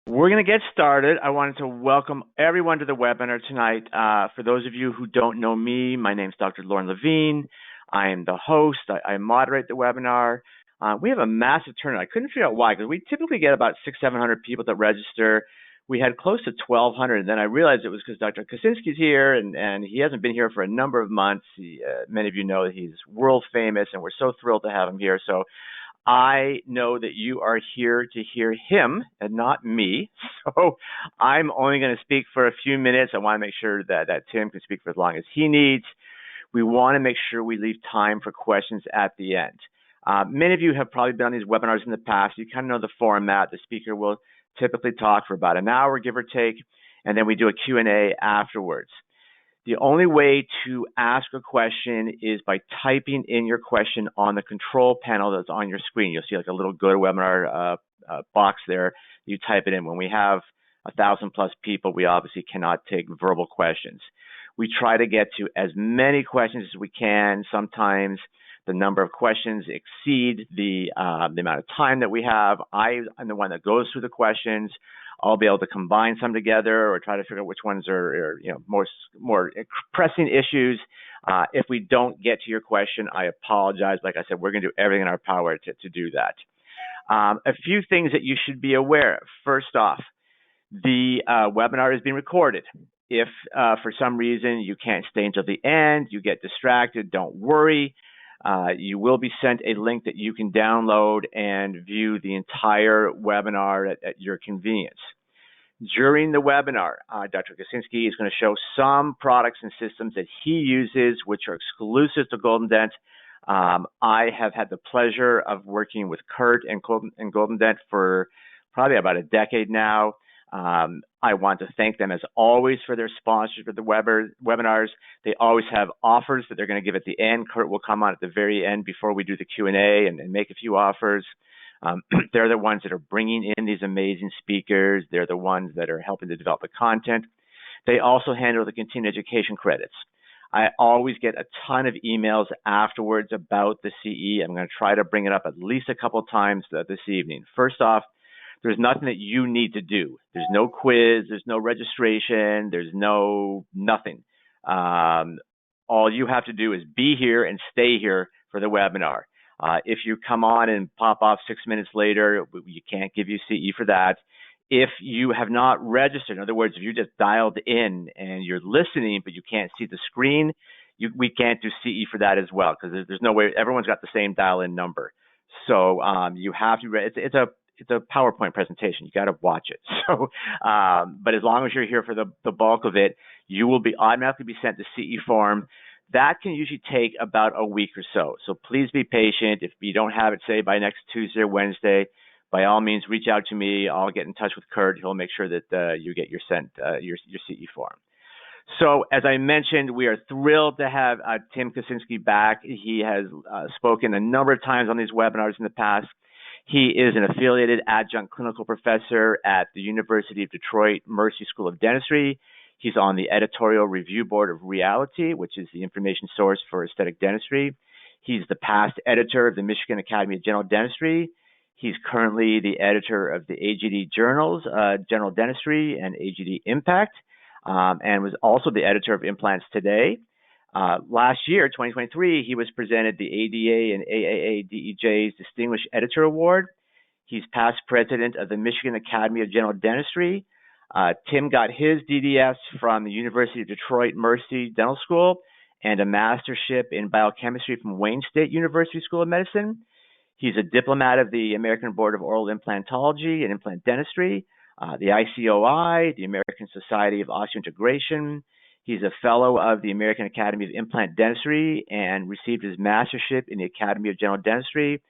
We're going to get started. I wanted to welcome everyone to the webinar tonight. For those of you who don't know me, my name is Dr. Lauren Levine. I am the host. I moderate the webinar. We have a massive turnout. I couldn't figure out why, because we typically get about 600-700 people that register. We had close to 1,200, and then I realized it was because Dr. Kosinski is here, and he hasn't been here for a number of months. Many of you know that he's world famous, and we're so thrilled to have him here. So I know that you are here to hear him and not me. So I'm only going to speak for a few minutes. I want to make sure that Tim can speak for as long as he needs. We want to make sure we leave time for questions at the end. Many of you have probably been on these webinars in the past. You kind of know the format. The speaker will typically talk for about an hour, give or take, and then we do a Q&A afterwards. The only way to ask a question is by typing in your question on the control panel that's on your screen. You'll see like a little GoToWebinar box there. You type it in. When we have 1,000+ people, we obviously cannot take verbal questions. We try to get to as many questions as we can. Sometimes the number of questions exceed the amount of time that we have. I'm the one that goes through the questions. I'll be able to combine some together or try to figure out which ones are more pressing issues. If we don't get to your question, I apologize. Like I said, we're going to do everything in our power to do that. A few things that you should be aware of. First off, the webinar is being recorded. If for some reason you can't stay until the end, you get distracted, don't worry. You will be sent a link that you can download and view the entire webinar at your convenience. During the webinar, Dr. Kosinski is going to show some products and systems that he uses, which are exclusive to GoldenDent. I have had the pleasure of working with Kurt and GoldenDent for probably about a decade now. I want to thank them as always for their sponsorship of the webinars. They always have offers that they're going to give at the end. Kurt will come on at the very end before we do the Q&A and make a few offers. They're the ones that are bringing in these amazing speakers. They're the ones that are helping to develop the content. They also handle the continuing education credits. I always get a ton of emails afterwards about the CE. I'm going to try to bring it up at least a couple of times this evening. First off, there's nothing that you need to do. There's no quiz, there's no registration, there's nothing. All you have to do is be here and stay here for the webinar. If you come on and pop off 6 minutes later, you can't give you CE for that. If you have not registered, in other words, if you just dialed in and you're listening but you can't see the screen, we can't do CE for that as well, because there's no way. Everyone's got the same dial-in number. So you have to. It's a PowerPoint presentation. You got to watch it. So, but as long as you're here for the bulk of it, you will be automatically be sent the CE form. That can usually take about a week or so. So please be patient. If you don't have it, say by next Tuesday or Wednesday, by all means, reach out to me. I'll get in touch with Kurt. He'll make sure that you get your CE form. So as I mentioned, we are thrilled to have Tim Kosinski back. He has spoken a number of times on these webinars in the past. He is an affiliated adjunct clinical professor at the University of Detroit Mercy School of Dentistry. He's on the editorial review board of Reality, which is the information source for aesthetic dentistry. He's the past editor of the Michigan Academy of General Dentistry. He's currently the editor of the AGD journals, General Dentistry and AGD Impact, and was also the editor of Implants Today. Last year, 2023, he was presented the ADA and AAA DEJ's Distinguished Editor Award. He's past president of the Michigan Academy of General Dentistry. Tim got his DDS from the University of Detroit Mercy Dental School and a mastership in biochemistry from Wayne State University School of Medicine. He's a diplomat of the American Board of Oral Implantology and Implant Dentistry, the ICOI, the American Society of Osseointegration. He's a fellow of the American Academy of Implant Dentistry and received his mastership in the Academy of General Dentistry.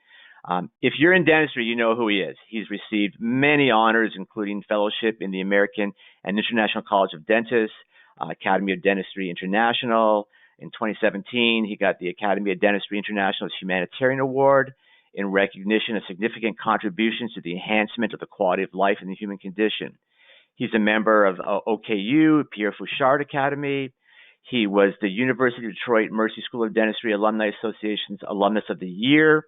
If you're in dentistry, you know who he is. He's received many honors, including fellowship in the American and International College of Dentists, Academy of Dentistry International. In 2017, he got the Academy of Dentistry International's Humanitarian Award in recognition of significant contributions to the enhancement of the quality of life in the human condition. He's a member of OKU, Pierre Fauchard Academy. He was the University of Detroit Mercy School of Dentistry Alumni Association's Alumnus of the Year.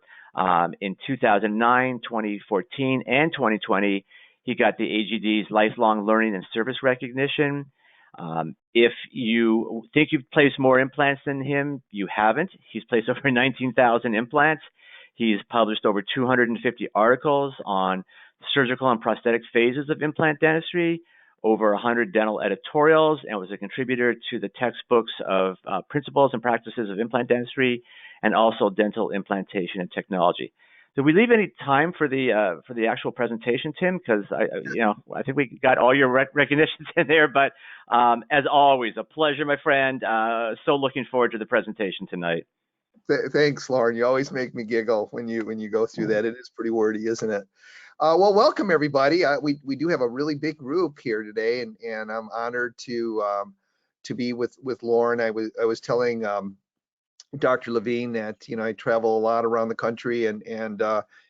In 2009, 2014, and 2020, He got the AGD's lifelong learning and service recognition. If you think you've placed more implants than him, you haven't. He's placed over 19,000 implants. He's published over 250 articles on surgical and prosthetic phases of implant dentistry, over 100 dental editorials, and was a contributor to the textbooks of principles and practices of implant dentistry and also dental implantation and technology. Did we leave any time for the actual presentation, Tim? Because I think we got all your recognitions in there. But as always, a pleasure, my friend. So looking forward to the presentation tonight. Thanks, Lauren. You always make me giggle when you go through that. It is pretty wordy, isn't it? Well, welcome everybody. We do have a really big group here today, and I'm honored to be with Lauren. I was telling Dr. Levine that I travel a lot around the country, and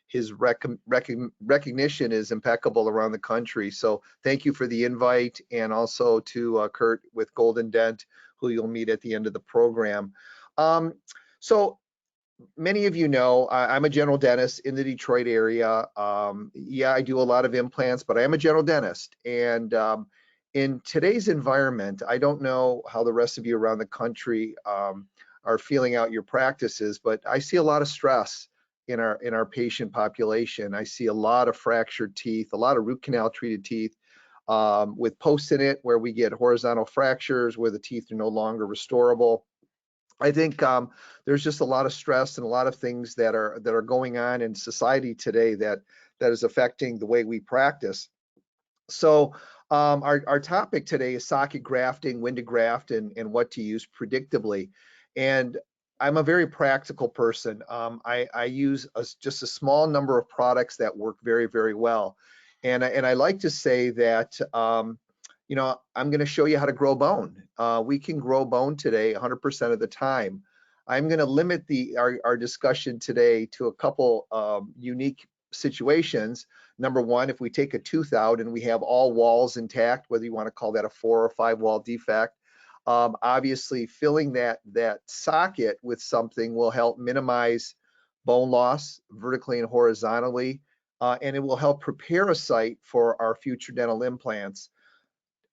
his recognition is impeccable around the country. So thank you for the invite, and also to Kurt with GoldenDent, who you'll meet at the end of the program. So many of you know I'm a general dentist in the Detroit area. Yeah, I do a lot of implants, but I am a general dentist, and in today's environment, I don't know how the rest of you around the country are feeling out your practices, but I see a lot of stress in our patient population. I see a lot of fractured teeth, a lot of root canal treated teeth with posts in it, where we get horizontal fractures where the teeth are no longer restorable. I think there's just a lot of stress and a lot of things that are going on in society today that is affecting the way we practice. So our topic today is socket grafting, when to graft, and what to use predictably. And I'm a very practical person. I use just a small number of products that work very, very well. And I like to say that, I'm going to show you how to grow bone. We can grow bone today 100% of the time. I'm going to limit our discussion today to a couple unique situations. Number one, if we take a tooth out and we have all walls intact, whether you want to call that a 4 or 5 wall defect, obviously filling that socket with something will help minimize bone loss vertically and horizontally, and it will help prepare a site for our future dental implants.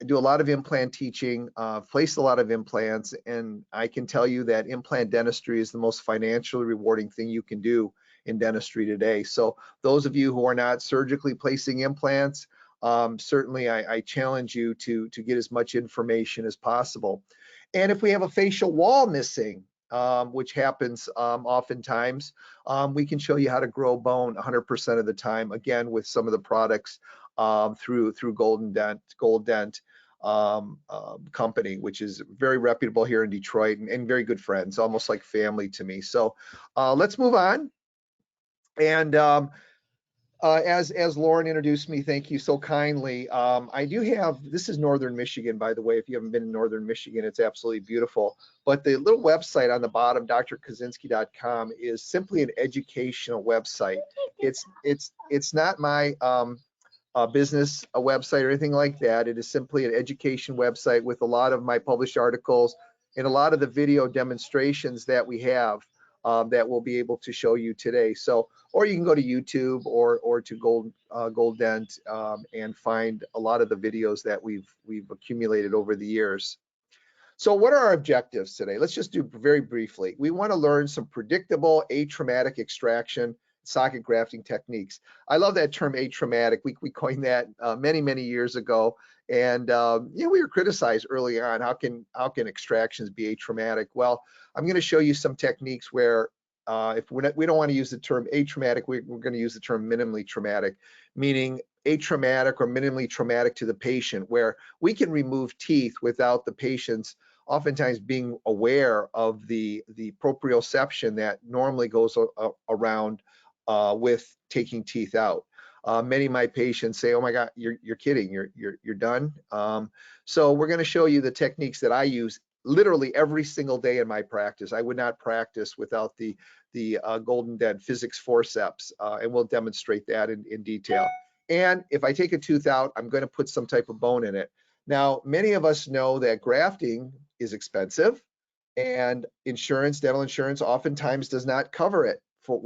I do a lot of implant teaching, place a lot of implants, and I can tell you that implant dentistry is the most financially rewarding thing you can do in dentistry today. So those of you who are not surgically placing implants, certainly I challenge you to get as much information as possible. And if we have a facial wall missing, which happens oftentimes, we can show you how to grow bone 100% of the time, again, with some of the products through GoldenDent company, which is very reputable here in Detroit, and very good friends, almost like family to me. So let's move on. And as Lauren introduced me, thank you so kindly. I do have, this is Northern Michigan, by the way. If you haven't been in Northern Michigan, it's absolutely beautiful. But the little website on the bottom, drkosinski.com, is simply an educational website. It's not my business website or anything like that. It is simply an education website with a lot of my published articles and a lot of the video demonstrations that we have that we'll be able to show you today. So, or you can go to YouTube or to GoldenDent and find a lot of the videos that we've accumulated over the years. So what are our objectives today? Let's just do very briefly. We want to learn some predictable atraumatic extraction socket grafting techniques. I love that term atraumatic. We coined that many years ago, and we were criticized early on. How can extractions be atraumatic? Well, I'm going to show you some techniques where if we don't want to use the term atraumatic, we're going to use the term minimally traumatic, meaning atraumatic or minimally traumatic to the patient, where we can remove teeth without the patient's oftentimes being aware of the proprioception that normally goes around with taking teeth out. Many of my patients say, "Oh my God, you're kidding! You're done." So we're going to show you the techniques that I use literally every single day in my practice. I would not practice without the GoldenDent physics forceps, and we'll demonstrate that in detail. And if I take a tooth out, I'm going to put some type of bone in it. Now, many of us know that grafting is expensive, and dental insurance oftentimes does not cover it for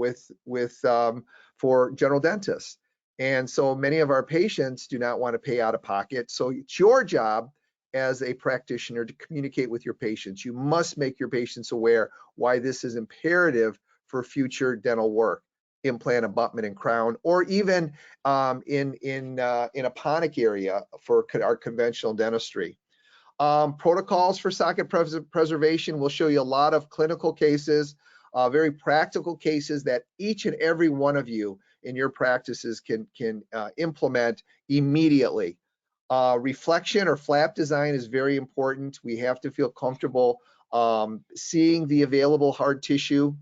general dentists. And so many of our patients do not want to pay out of pocket. So it's your job as a practitioner to communicate with your patients. You must make your patients aware why this is imperative for future dental work, implant, abutment, and crown, or even in a ponic area for our conventional dentistry. Protocols for socket preservation. We'll show you a lot of clinical cases, very practical cases that each and every one of you in your practices can implement immediately. Reflection or flap design is very important. We have to feel comfortable seeing the available hard tissue.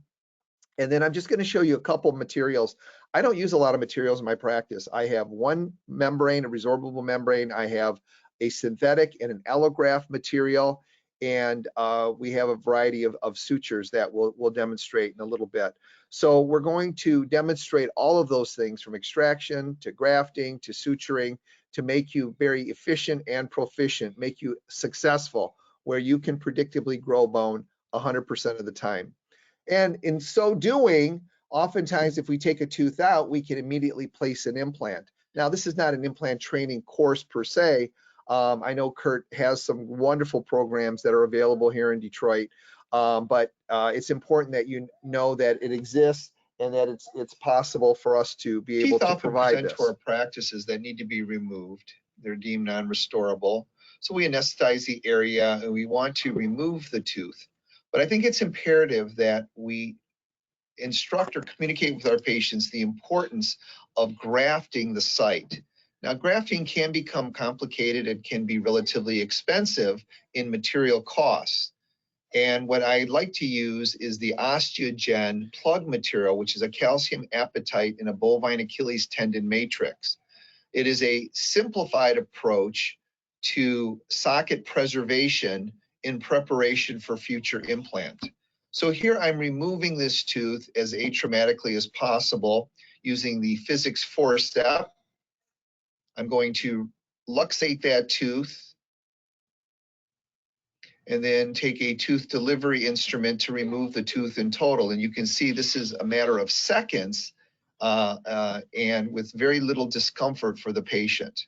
And then I'm just going to show you a couple of materials. I don't use a lot of materials in my practice. I have one membrane, a resorbable membrane. I have a synthetic and an allograft material. And we have a variety of sutures that we'll demonstrate in a little bit. So we're going to demonstrate all of those things, from extraction to grafting to suturing, to make you very efficient and proficient, make you successful, where you can predictably grow bone 100% of the time. And in so doing, oftentimes if we take a tooth out, we can immediately place an implant. Now, this is not an implant training course per se. I know Kurt has some wonderful programs that are available here in Detroit, but it's important that you know that it exists and that it's possible for us to be able to provide this. To our practices that need to be removed. They're deemed non-restorable. So we anesthetize the area and we want to remove the tooth. But I think it's imperative that we instruct or communicate with our patients the importance of grafting the site. Now, grafting can become complicated. It can be relatively expensive in material costs. And what I like to use is the Osteogen plug material, which is a calcium apatite in a bovine Achilles tendon matrix. It is a simplified approach to socket preservation in preparation for future implant. So here I'm removing this tooth as atraumatically as possible using the physics 4-step. I'm going to luxate that tooth and then take a tooth delivery instrument to remove the tooth in total. And you can see this is a matter of seconds and with very little discomfort for the patient.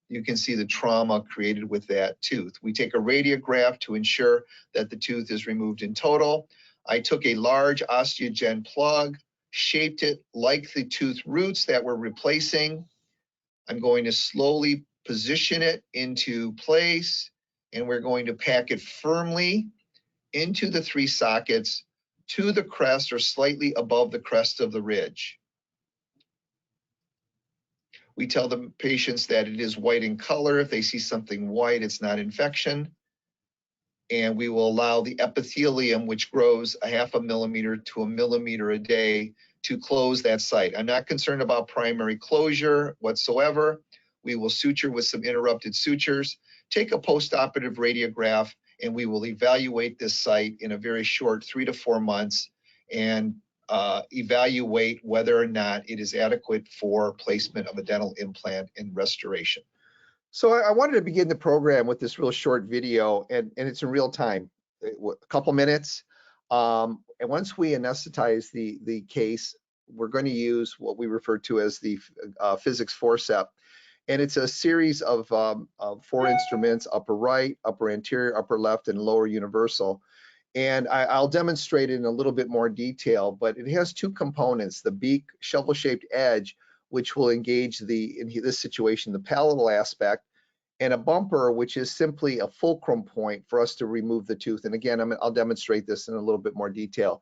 You can see the trauma created with that tooth. We take a radiograph to ensure that the tooth is removed in total. I took a large Osteogen plug, shaped it like the tooth roots that we're replacing. I'm going to slowly position it into place, and we're going to pack it firmly into the 3 sockets to the crest or slightly above the crest of the ridge. We tell the patients that it is white in color. If they see something white, it's not infection. And we will allow the epithelium, which grows 0.5 millimeter to 1 millimeter a day, to close that site. I'm not concerned about primary closure whatsoever. We will suture with some interrupted sutures, take a postoperative radiograph, and we will evaluate this site in a very short 3 to 4 months and evaluate whether or not it is adequate for placement of a dental implant and restoration. So I wanted to begin the program with this real short video, and it's in real time, a couple minutes. And once we anesthetize the case, we're going to use what we refer to as the physics 4-step. And it's a series of 4 instruments: upper right, upper anterior, upper left, and lower universal. And I'll demonstrate it in a little bit more detail, but it has 2 components: the beak shovel-shaped edge, which will engage in this situation, the palatal aspect, and a bumper, which is simply a fulcrum point for us to remove the tooth. And again, I'll demonstrate this in a little bit more detail.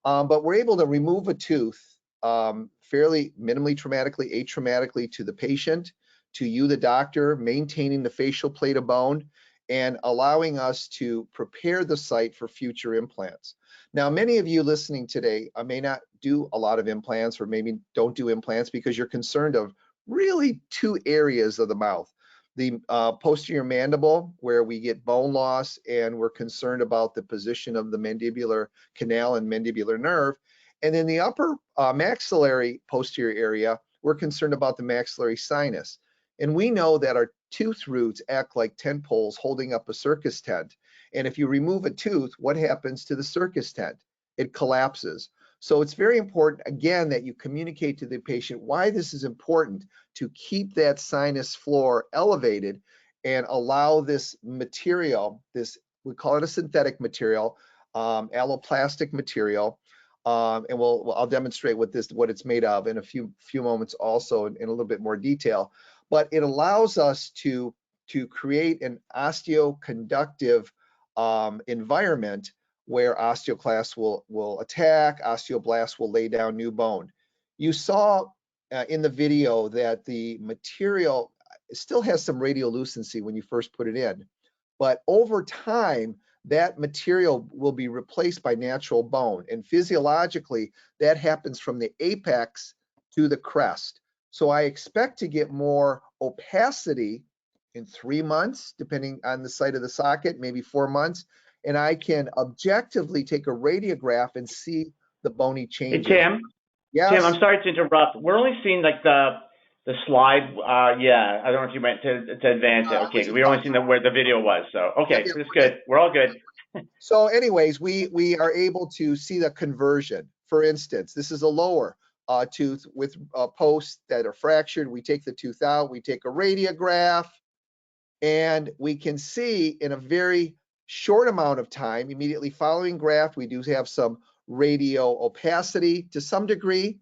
But we're able to remove a tooth fairly minimally traumatically, atraumatically to the patient, to you, the doctor, maintaining the facial plate of bone, and allowing us to prepare the site for future implants. Now, many of you listening today may not do a lot of implants, or maybe don't do implants because you're concerned of really 2 areas of the mouth. The posterior mandible, where we get bone loss, and we're concerned about the position of the mandibular canal and mandibular nerve. And then the upper maxillary posterior area, we're concerned about the maxillary sinus. And we know that our tooth roots act like tent poles holding up a circus tent. And if you remove a tooth, what happens to the circus tent? It collapses. So it's very important, again, that you communicate to the patient why this is important to keep that sinus floor elevated and allow this material, we call it a synthetic material, alloplastic material, and I'll demonstrate what it's made of in a few moments also in a little bit more detail. But it allows us to create an osteoconductive environment where osteoclasts will attack, osteoblasts will lay down new bone. You saw in the video that the material still has some radiolucency when you first put it in, but over time, that material will be replaced by natural bone. And physiologically, that happens from the apex to the crest. So I expect to get more opacity in 3 months, depending on the site of the socket, maybe 4 months. And I can objectively take a radiograph and see the bony changes. Hey, Tim. Yes. Tim, I'm sorry to interrupt. We're only seeing like the slide. Yeah, I don't know if you meant to advance it. Okay, we're only seeing where the video was. So okay, yeah, that's good. We're all good. So anyways, we are able to see the conversion. For instance, this is a lower tooth with posts that are fractured. We take the tooth out, we take a radiograph, and we can see in a very short amount of time, immediately following graft, we do have some radio opacity to some degree,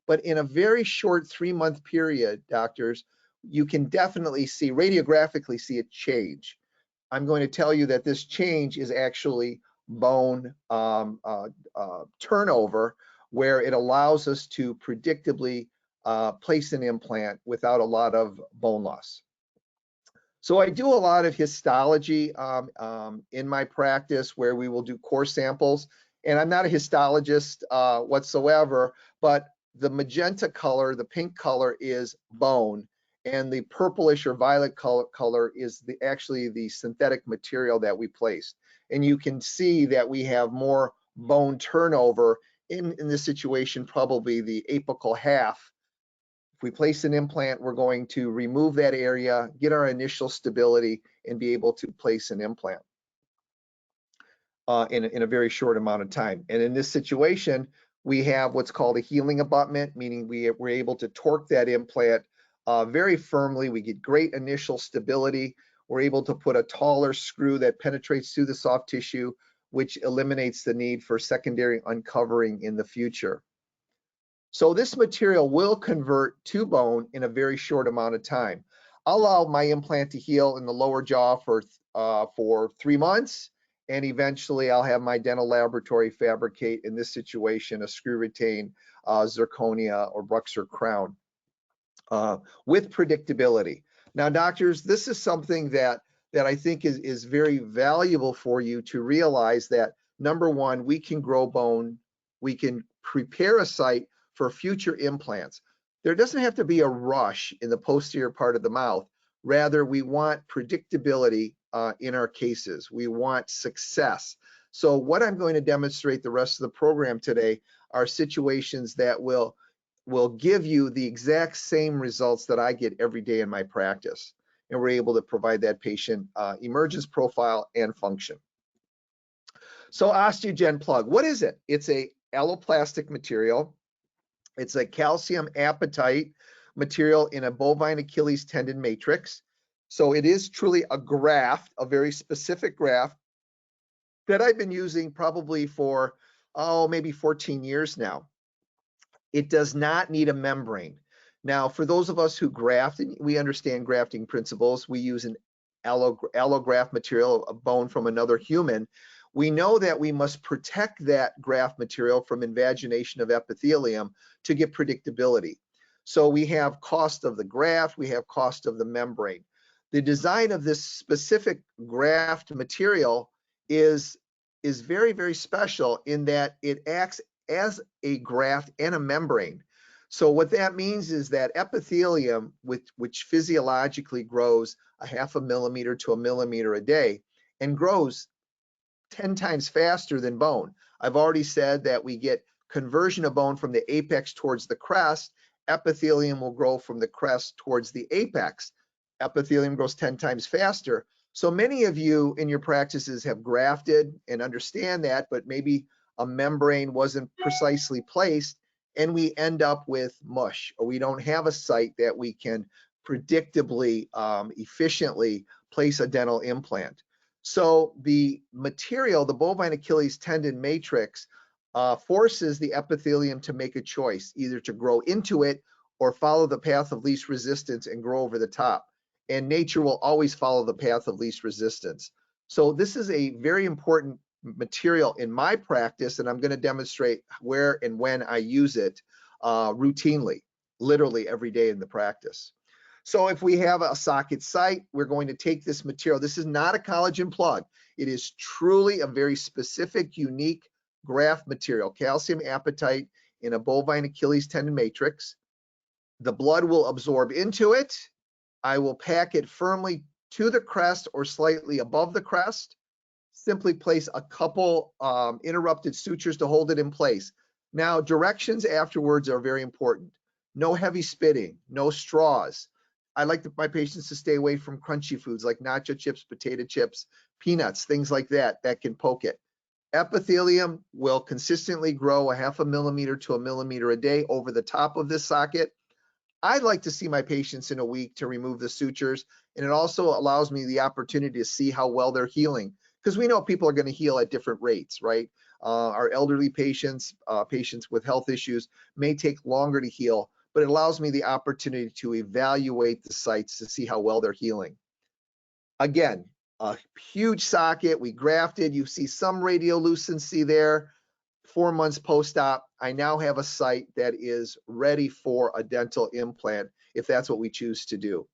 but in a very short 3-month period, doctors, you can definitely see, radiographically see a change. I'm going to tell you that this change is actually bone turnover, where it allows us to predictably place an implant without a lot of bone loss. So I do a lot of histology in my practice where we will do core samples, and I'm not a histologist whatsoever, but the magenta color, the pink color is bone, and the purplish or violet color is actually the synthetic material that we placed. And you can see that we have more bone turnover in this situation, probably the apical half. If we place an implant, we're going to remove that area, get our initial stability, and be able to place an implant in a very short amount of time. And in this situation, we have what's called a healing abutment, meaning we're able to torque that implant very firmly. We get great initial stability. We're able to put a taller screw that penetrates through the soft tissue, which eliminates the need for secondary uncovering in the future. So this material will convert to bone in a very short amount of time. I'll allow my implant to heal in the lower jaw for 3 months, and eventually I'll have my dental laboratory fabricate, in this situation, a screw retain zirconia or Bruxer crown with predictability. Now, doctors, this is something that I think is very valuable for you to realize that, number one, we can grow bone, we can prepare a site for future implants. There doesn't have to be a rush in the posterior part of the mouth. Rather, we want predictability in our cases. We want success. So what I'm going to demonstrate the rest of the program today are situations that will give you the exact same results that I get every day in my practice. And we're able to provide that patient emergence profile and function. So Osteogen plug, what is it? It's a alloplastic material. It's a calcium apatite material in a bovine Achilles tendon matrix. So it is truly a graft, a very specific graft that I've been using probably for, maybe 14 years now. It does not need a membrane. Now, for those of us who graft, and we understand grafting principles, we use an allograft material, a bone from another human. We know that we must protect that graft material from invagination of epithelium to get predictability. So we have cost of the graft, we have cost of the membrane. The design of this specific graft material is very, very special in that it acts as a graft and a membrane. So what that means is that epithelium, which physiologically grows 0.5 millimeter to 1 millimeter a day and grows 10 times faster than bone. I've already said that we get conversion of bone from the apex towards the crest. Epithelium will grow from the crest towards the apex. Epithelium grows 10 times faster. So many of you in your practices have grafted and understand that, but maybe a membrane wasn't precisely placed, and we end up with mush, or we don't have a site that we can predictably, efficiently place a dental implant. So the material, the bovine Achilles tendon matrix, forces the epithelium to make a choice, either to grow into it or follow the path of least resistance and grow over the top. And nature will always follow the path of least resistance. So this is a very important material in my practice, and I'm going to demonstrate where and when I use it routinely, literally every day in the practice. So if we have a socket site, we're going to take this material. This is not a collagen plug. It is truly a very specific, unique graft material, calcium apatite in a bovine Achilles tendon matrix. The blood will absorb into it. I will pack it firmly to the crest or slightly above the crest. Simply place a couple interrupted sutures to hold it in place. Now, directions afterwards are very important. No heavy spitting, no straws. I like my patients to stay away from crunchy foods like nacho chips, potato chips, peanuts, things like that can poke it. Epithelium will consistently grow 0.5 millimeter to 1 millimeter a day over the top of this socket. I like to see my patients in a week to remove the sutures, and it also allows me the opportunity to see how well they're healing, because we know people are going to heal at different rates, right? Our elderly patients, patients with health issues may take longer to heal, but it allows me the opportunity to evaluate the sites to see how well they're healing. Again, a huge socket, we grafted, you see some radiolucency there. 4 months post-op, I now have a site that is ready for a dental implant if that's what we choose to do.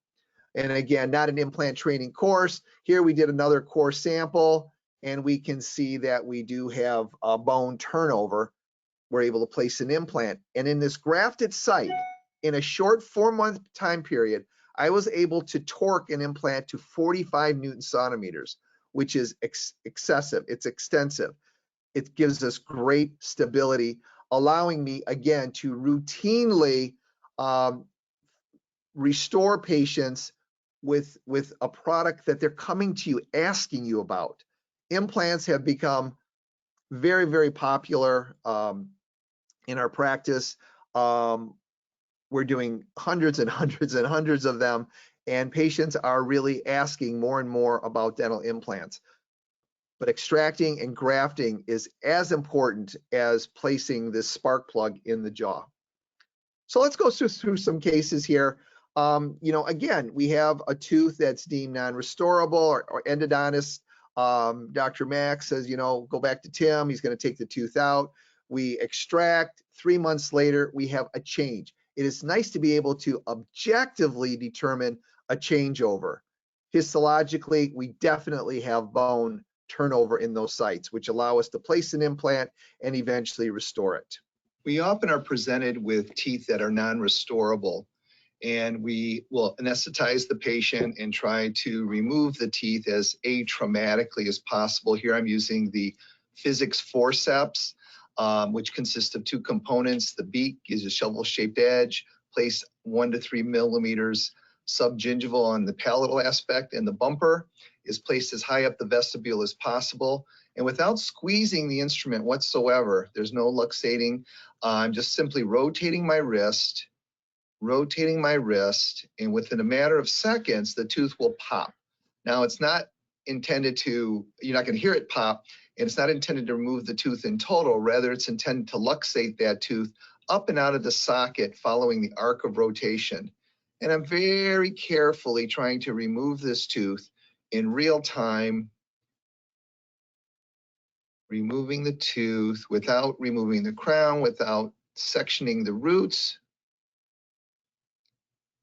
And again, not an implant training course. Here we did another core sample, and we can see that we do have a bone turnover. We're able to place an implant. And in this grafted site, in a short 4-month time period, I was able to torque an implant to 45 Newton centimeters, which is excessive. It's extensive. It gives us great stability, allowing me, again, to routinely restore patients with a product that they're coming to you asking you about. Implants have become very, very popular in our practice. We're doing hundreds and hundreds and hundreds of them, and patients are really asking more and more about dental implants. But extracting and grafting is as important as placing this spark plug in the jaw. So let's go through some cases here. Again, we have a tooth that's deemed non-restorable, or endodontist, Dr. Max says, go back to Tim, he's going to take the tooth out. We extract, 3 months later, we have a change. It is nice to be able to objectively determine a changeover. Histologically, we definitely have bone turnover in those sites, which allow us to place an implant and eventually restore it. We often are presented with teeth that are non-restorable, and we will anesthetize the patient and try to remove the teeth as atraumatically as possible. Here I'm using the physics forceps, which consists of 2 components. The beak is a shovel-shaped edge, place 1 to 3 millimeters subgingival on the palatal aspect, and the bumper is placed as high up the vestibule as possible. And without squeezing the instrument whatsoever, there's no luxating. I'm just simply rotating my wrist, and within a matter of seconds, the tooth will pop. Now, it's not intended to, you're not going to hear it pop, and it's not intended to remove the tooth in total. Rather, it's intended to luxate that tooth up and out of the socket following the arc of rotation. And I'm very carefully trying to remove this tooth in real time, removing the tooth without removing the crown, without sectioning the roots.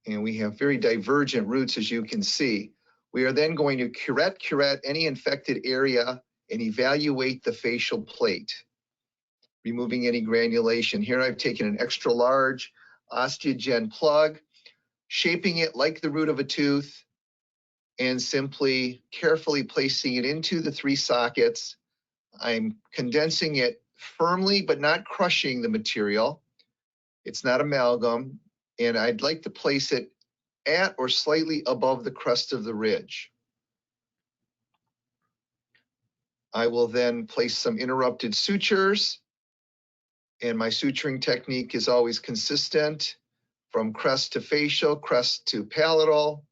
And we have very divergent roots, as you can see. We are then going to curette any infected area and evaluate the facial plate, removing any granulation. Here I've taken an extra large Osteogen plug, shaping it like the root of a tooth, and simply carefully placing it into the 3 sockets. I'm condensing it firmly, but not crushing the material. It's not amalgam, and I'd like to place it at or slightly above the crest of the ridge. I will then place some interrupted sutures, and my suturing technique is always consistent from crest to facial, crest to palatal.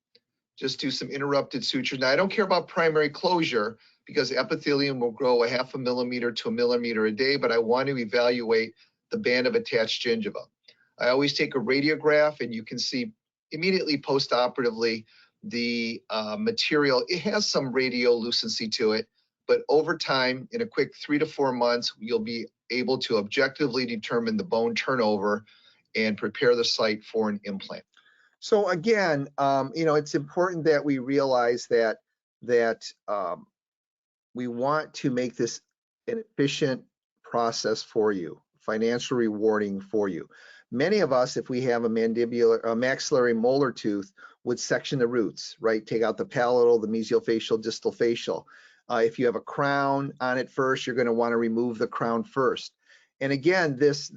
Just do some interrupted sutures. Now, I don't care about primary closure because epithelium will grow 0.5 millimeter to 1 millimeter a day, but I want to evaluate the band of attached gingiva. I always take a radiograph, and you can see immediately post-operatively the material. It has some radiolucency to it, but over time, in a quick 3 to 4 months, you'll be able to objectively determine the bone turnover and prepare the site for an implant. So again, it's important that we realize that we want to make this an efficient process for you, financially rewarding for you. Many of us, if we have a maxillary molar tooth, would section the roots, right? Take out the palatal, the mesiofacial, distal facial. If you have a crown on it first, you're going to want to remove the crown first. And again, this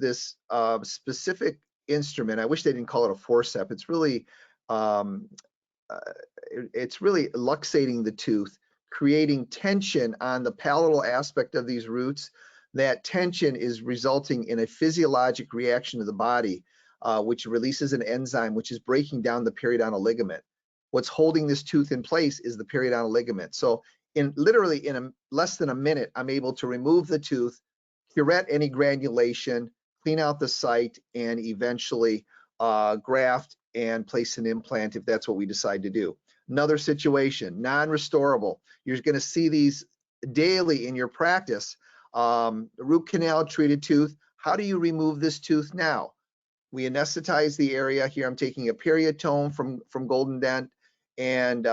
specific instrument, I wish they didn't call it a forceps. It's really luxating the tooth, creating tension on the palatal aspect of these roots. That tension is resulting in a physiologic reaction to the body, which releases an enzyme which is breaking down the periodontal ligament. What's holding this tooth in place is the periodontal ligament. So literally in less than a minute, I'm able to remove the tooth, curette any granulation, clean out the site, and eventually graft and place an implant if that's what we decide to do. Another situation, non-restorable. You're going to see these daily in your practice. Root canal treated tooth. How do you remove this tooth now? We anesthetize the area. Here I'm taking a periotome from GoldenDent and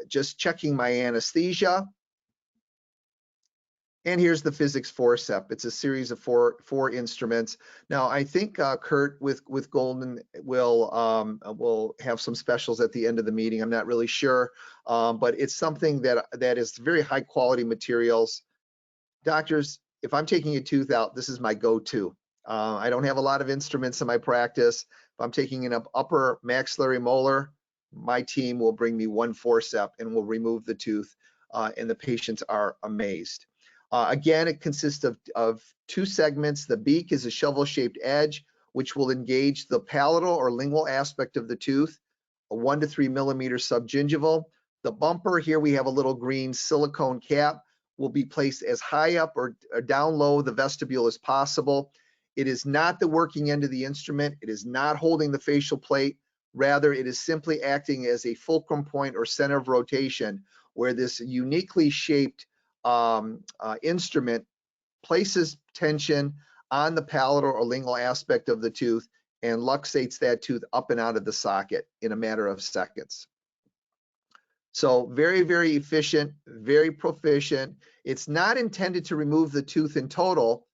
just checking my anesthesia. And here's the physics forceps. It's a series of four instruments. Now I think Kurt with Golden will have some specials at the end of the meeting. I'm not really sure, but it's something that is very high quality materials. Doctors, if I'm taking a tooth out, this is my go-to. I don't have a lot of instruments in my practice. If I'm taking an upper maxillary molar, my team will bring me one forceps and will remove the tooth, and the patients are amazed. Again, it consists of two segments. The beak is a shovel-shaped edge, which will engage the palatal or lingual aspect of the tooth, a 1 to 3 millimeter subgingival. The bumper, here we have a little green silicone cap, will be placed as high up or down low the vestibule as possible. It is not the working end of the instrument. It is not holding the facial plate. Rather, it is simply acting as a fulcrum point or center of rotation, where this uniquely shaped instrument places tension on the palatal or lingual aspect of the tooth and luxates that tooth up and out of the socket in a matter of seconds. So very, very efficient, very proficient. It's not intended to remove the tooth in total,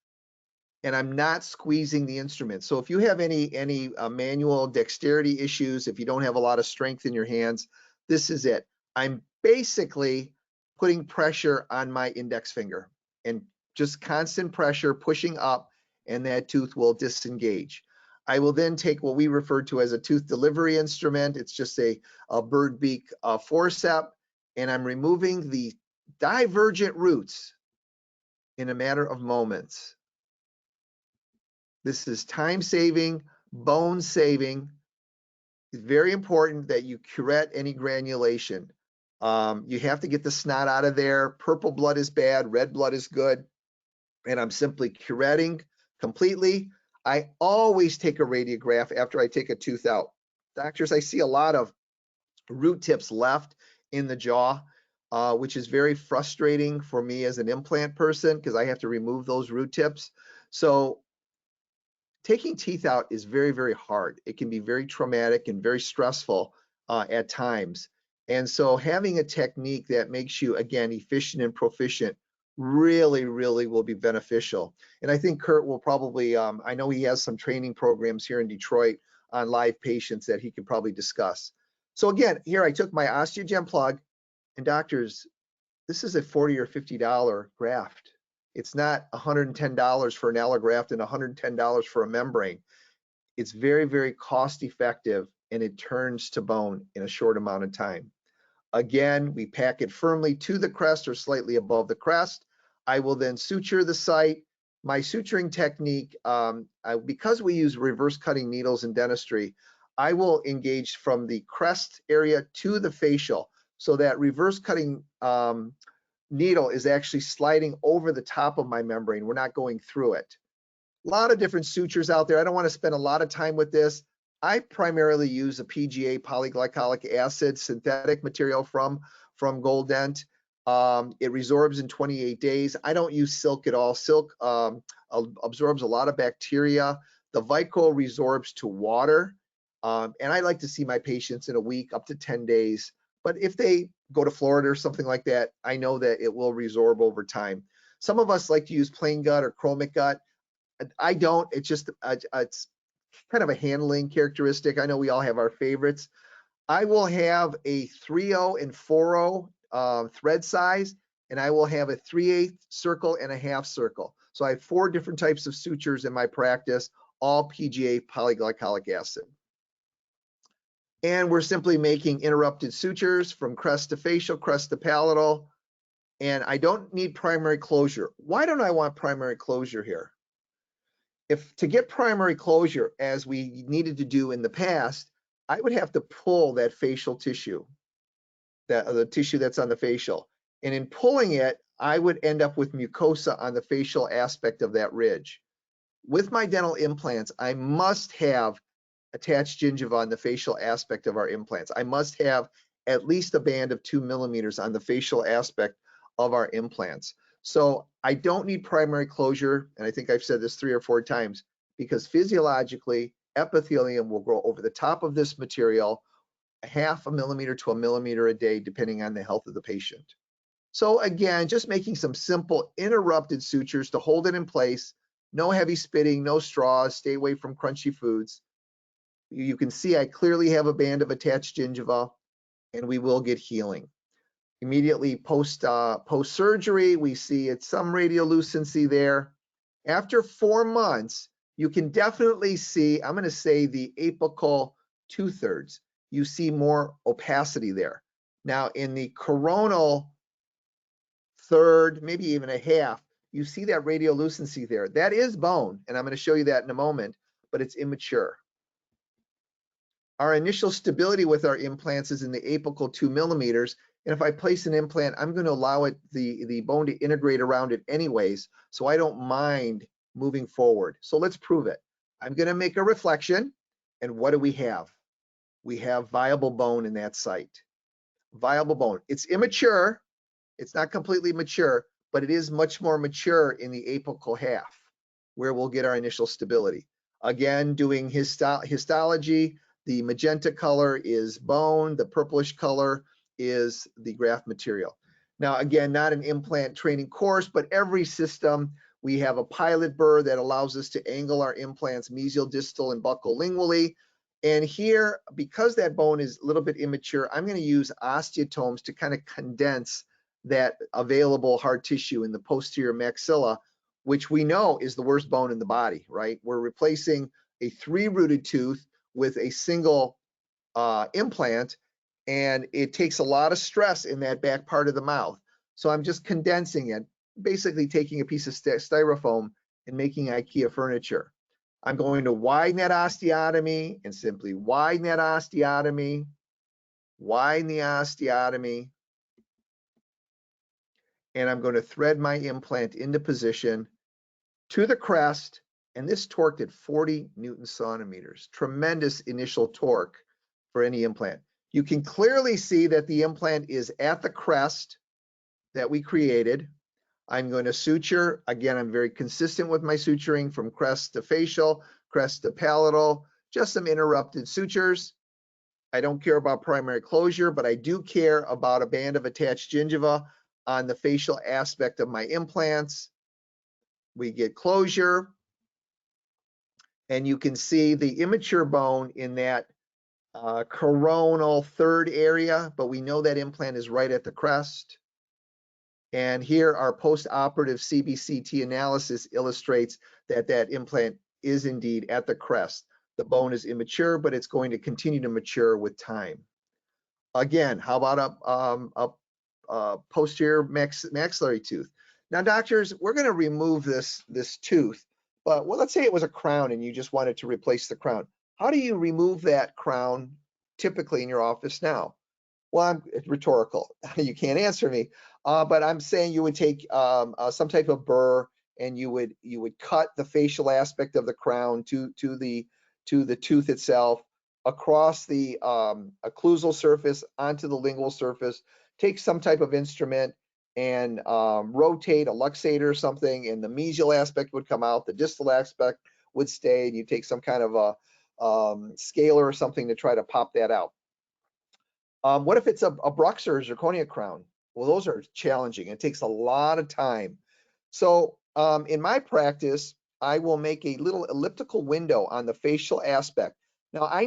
and I'm not squeezing the instrument. So if you have any manual dexterity issues, if you don't have a lot of strength in your hands, this is it. I'm basically putting pressure on my index finger and just constant pressure pushing up, and that tooth will disengage. I will then take what we refer to as a tooth delivery instrument. It's just a bird beak forceps, and I'm removing the divergent roots in a matter of moments. This is time saving, bone saving. It's very important that you curette any granulation. You have to get the snot out of there. Purple blood is bad, red blood is good. And I'm simply curetting completely. I always take a radiograph after I take a tooth out. Doctors, I see a lot of root tips left in the jaw, which is very frustrating for me as an implant person because I have to remove those root tips. So taking teeth out is very, very hard. It can be very traumatic and very stressful at times. And so having a technique that makes you, again, efficient and proficient really, really will be beneficial. And I think Kurt will probably, I know he has some training programs here in Detroit on live patients that he could probably discuss. So again, here I took my Osteogen plug, and doctors, this is a $40 or $50 graft. It's not $110 for an allograft and $110 for a membrane. It's very, very cost effective, and it turns to bone in a short amount of time. Again, we pack it firmly to the crest or slightly above the crest. I will then suture the site. My suturing technique, because we use reverse cutting needles in dentistry, I will engage from the crest area to the facial. So that reverse cutting needle is actually sliding over the top of my membrane. We're not going through it. A lot of different sutures out there. I don't want to spend a lot of time with this. I primarily use a PGA, polyglycolic acid, synthetic material from GoldenDent. It resorbs in 28 days. I don't use silk at all. Silk absorbs a lot of bacteria. The Vicryl resorbs to water. And I like to see my patients in a week, up to 10 days. But if they go to Florida or something like that, I know that it will resorb over time. Some of us like to use plain gut or chromic gut. I don't. It's just it's kind of a handling characteristic. I know we all have our favorites. I will have a 3/0 and 4/0 thread size, and I will have a 3/8 circle and a half circle. So I have 4 different types of sutures in my practice, all PGA polyglycolic acid. And we're simply making interrupted sutures from crest to facial, crest to palatal. And I don't need primary closure. Why don't I want primary closure here? If to get primary closure, as we needed to do in the past, I would have to pull that facial tissue, the tissue that's on the facial. And in pulling it, I would end up with mucosa on the facial aspect of that ridge. With my dental implants, I must have attached gingiva on the facial aspect of our implants. I must have at least a band of 2 millimeters on the facial aspect of our implants. So I don't need primary closure, and I think I've said this 3 or 4 times, because physiologically, epithelium will grow over the top of this material a half a millimeter to a millimeter a day, depending on the health of the patient. So again, just making some simple interrupted sutures to hold it in place. No heavy spitting, no straws, stay away from crunchy foods. You can see I clearly have a band of attached gingiva, and we will get healing. Immediately post-surgery, we see it's some radiolucency there. After 4 months, you can definitely see, I'm going to say the apical 2/3. You see more opacity there. Now in the coronal third, maybe even a half, you see that radiolucency there. That is bone, and I'm going to show you that in a moment, but it's immature. Our initial stability with our implants is in the apical 2 millimeters. And if I place an implant, I'm going to allow it the bone to integrate around it anyways, so I don't mind moving forward. So let's prove it. I'm going to make a reflection, and what do we have? We have viable bone in that site. Viable bone. It's immature. It's not completely mature, but it is much more mature in the apical half, where we'll get our initial stability. Again, doing histology, the magenta color is bone, the purplish color is the graft material. Now, again, not an implant training course, but every system, we have a pilot burr that allows us to angle our implants mesial, distal, and buccal lingually. And here, because that bone is a little bit immature, I'm going to use osteotomes to kind of condense that available hard tissue in the posterior maxilla, which we know is the worst bone in the body, right? We're replacing a 3-rooted tooth with a single implant, and it takes a lot of stress in that back part of the mouth. So I'm just condensing it, basically taking a piece of styrofoam and making IKEA furniture. I'm going to widen that osteotomy and simply widen that osteotomy, widen the osteotomy, and I'm going to thread my implant into position to the crest, and this torqued at 40 Newton centimeters. Tremendous initial torque for any implant. You can clearly see that the implant is at the crest that we created. I'm going to suture. Again, I'm very consistent with my suturing from crest to facial, crest to palatal, just some interrupted sutures. I don't care about primary closure, but I do care about a band of attached gingiva on the facial aspect of my implants. We get closure, and you can see the immature bone in that coronal third area, but we know that implant is right at the crest. And here our post-operative CBCT analysis illustrates that that implant is indeed at the crest. The bone is immature, but it's going to continue to mature with time. Again, how about a posterior maxillary tooth? Now, doctors, we're going to remove this tooth, but well, let's say it was a crown and you just wanted to replace the crown. How do you remove that crown typically in your office now? Well, it's rhetorical. You can't answer me, but I'm saying you would take some type of burr and you would cut the facial aspect of the crown to the tooth itself, across the occlusal surface onto the lingual surface. Take some type of instrument and rotate a luxator or something, and the mesial aspect would come out, the distal aspect would stay, and you take some kind of a scaler or something to try to pop that out. What if it's a Bruxer or zirconia crown? Well, those are challenging. It takes a lot of time. So in my practice, I will make a little elliptical window on the facial aspect. Now, I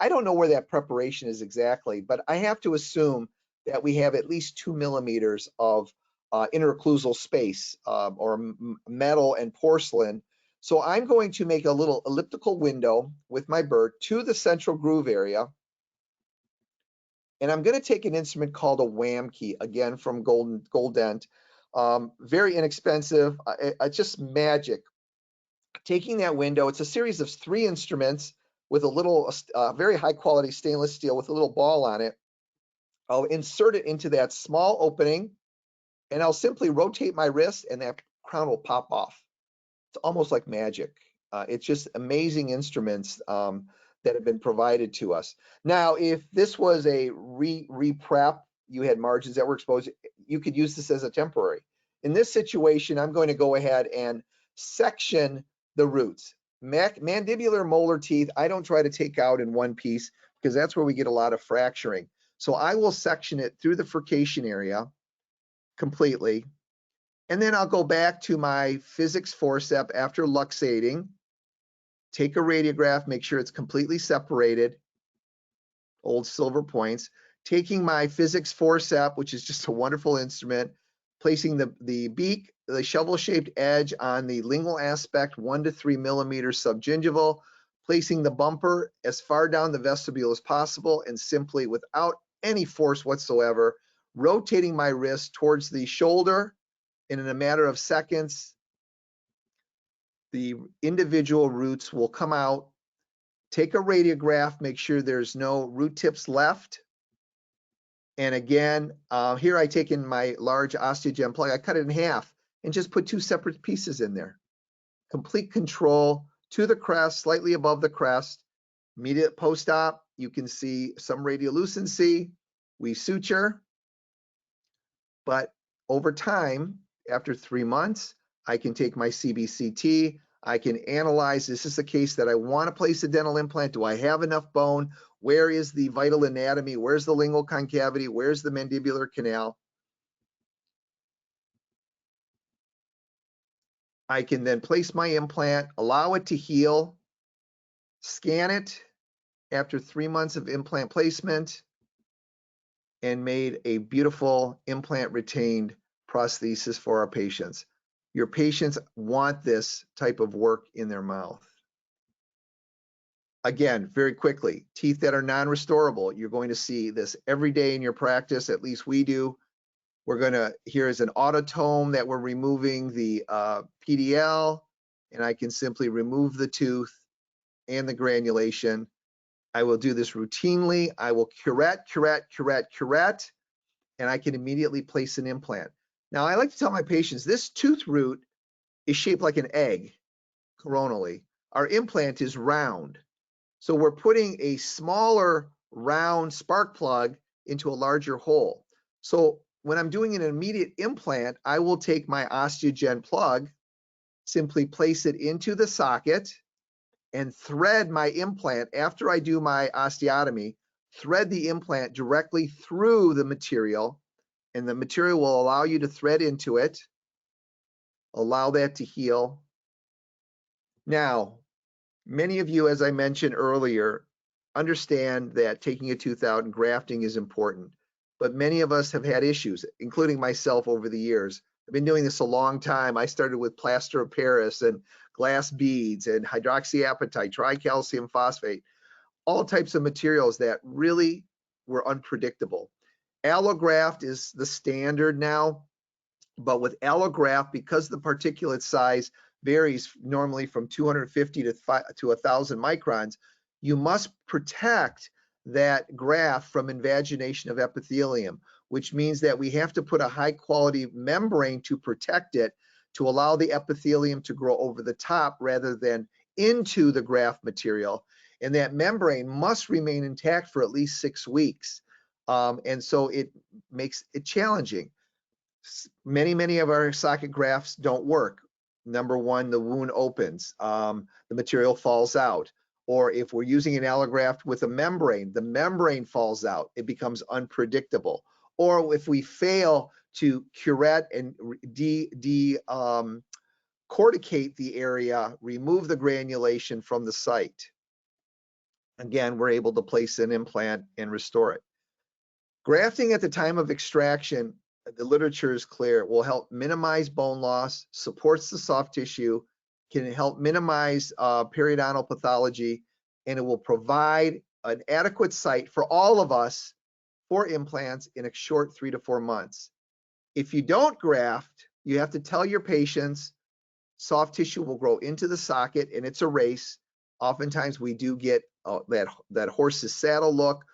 don't know where that preparation is exactly, but I have to assume that we have at least 2 millimeters of interocclusal space, or metal and porcelain. So I'm going to make a little elliptical window with my burr to the central groove area. And I'm going to take an instrument called a wham key, again from GoldenDent. Very inexpensive, just magic. Taking that window, it's a series of 3 instruments with a little very high quality stainless steel with a little ball on it. I'll insert it into that small opening, and I'll simply rotate my wrist, and that crown will pop off. It's almost like magic. It's just amazing instruments that have been provided to us. Now, if this was a re-prep, you had margins that were exposed, you could use this as a temporary. In this situation, I'm going to go ahead and section the roots. Mandibular molar teeth, I don't try to take out in one piece because that's where we get a lot of fracturing. So I will section it through the furcation area completely. And then I'll go back to my physics forceps after luxating, take a radiograph, make sure it's completely separated, old silver points, taking my physics forceps, which is just a wonderful instrument, placing the beak, the shovel-shaped edge on the lingual aspect, 1 to 3 millimeters subgingival, placing the bumper as far down the vestibule as possible, and simply, without any force whatsoever, rotating my wrist towards the shoulder, and in a matter of seconds, the individual roots will come out. Take a radiograph, make sure there's no root tips left. And again, here I take in my large Osteogen plug, I cut it in half and just put 2 separate pieces in there. Complete control to the crest, slightly above the crest. Immediate post-op, you can see some radiolucency. We suture, but over time, after 3 months, I can take my CBCT, I can analyze, is this a case that I want to place a dental implant? Do I have enough bone? Where is the vital anatomy? Where's the lingual concavity? Where's the mandibular canal? I can then place my implant, allow it to heal, scan it after 3 months of implant placement, and made a beautiful implant retained prosthesis for our patients. Your patients want this type of work in their mouth. Again, very quickly, teeth that are non-restorable, you're going to see this every day in your practice, at least we do. We're gonna, here is an autotome that we're removing the PDL, and I can simply remove the tooth and the granulation. I will do this routinely. I will curette, and I can immediately place an implant. Now, I like to tell my patients, this tooth root is shaped like an egg coronally. Our implant is round. So we're putting a smaller round spark plug into a larger hole. So when I'm doing an immediate implant, I will take my Osteogen plug, simply place it into the socket, and thread my implant after I do my osteotomy, thread the implant directly through the material, and the material will allow you to thread into it, allow that to heal. Now, many of you, as I mentioned earlier, understand that taking a tooth out and grafting is important, but many of us have had issues, including myself over the years. I've been doing this a long time. I started with plaster of Paris and glass beads and hydroxyapatite, tricalcium phosphate, all types of materials that really were unpredictable. Allograft is the standard now, but with allograft, because the particulate size varies normally from 250 to 1,000 microns, you must protect that graft from invagination of epithelium, which means that we have to put a high quality membrane to protect it, to allow the epithelium to grow over the top rather than into the graft material. And that membrane must remain intact for at least 6 weeks. And so it makes it challenging. Many of our socket grafts don't work. Number one, the wound opens, the material falls out. Or if we're using an allograft with a membrane, the membrane falls out. It becomes unpredictable. Or if we fail to curette and corticate the area, remove the granulation from the site, again, we're able to place an implant and restore it. Grafting at the time of extraction, the literature is clear, will help minimize bone loss, supports the soft tissue, can help minimize periodontal pathology, and it will provide an adequate site for all of us for implants in a short 3 to 4 months. If you don't graft, you have to tell your patients soft tissue will grow into the socket, and it's a race. Oftentimes we do get that horse's saddle look,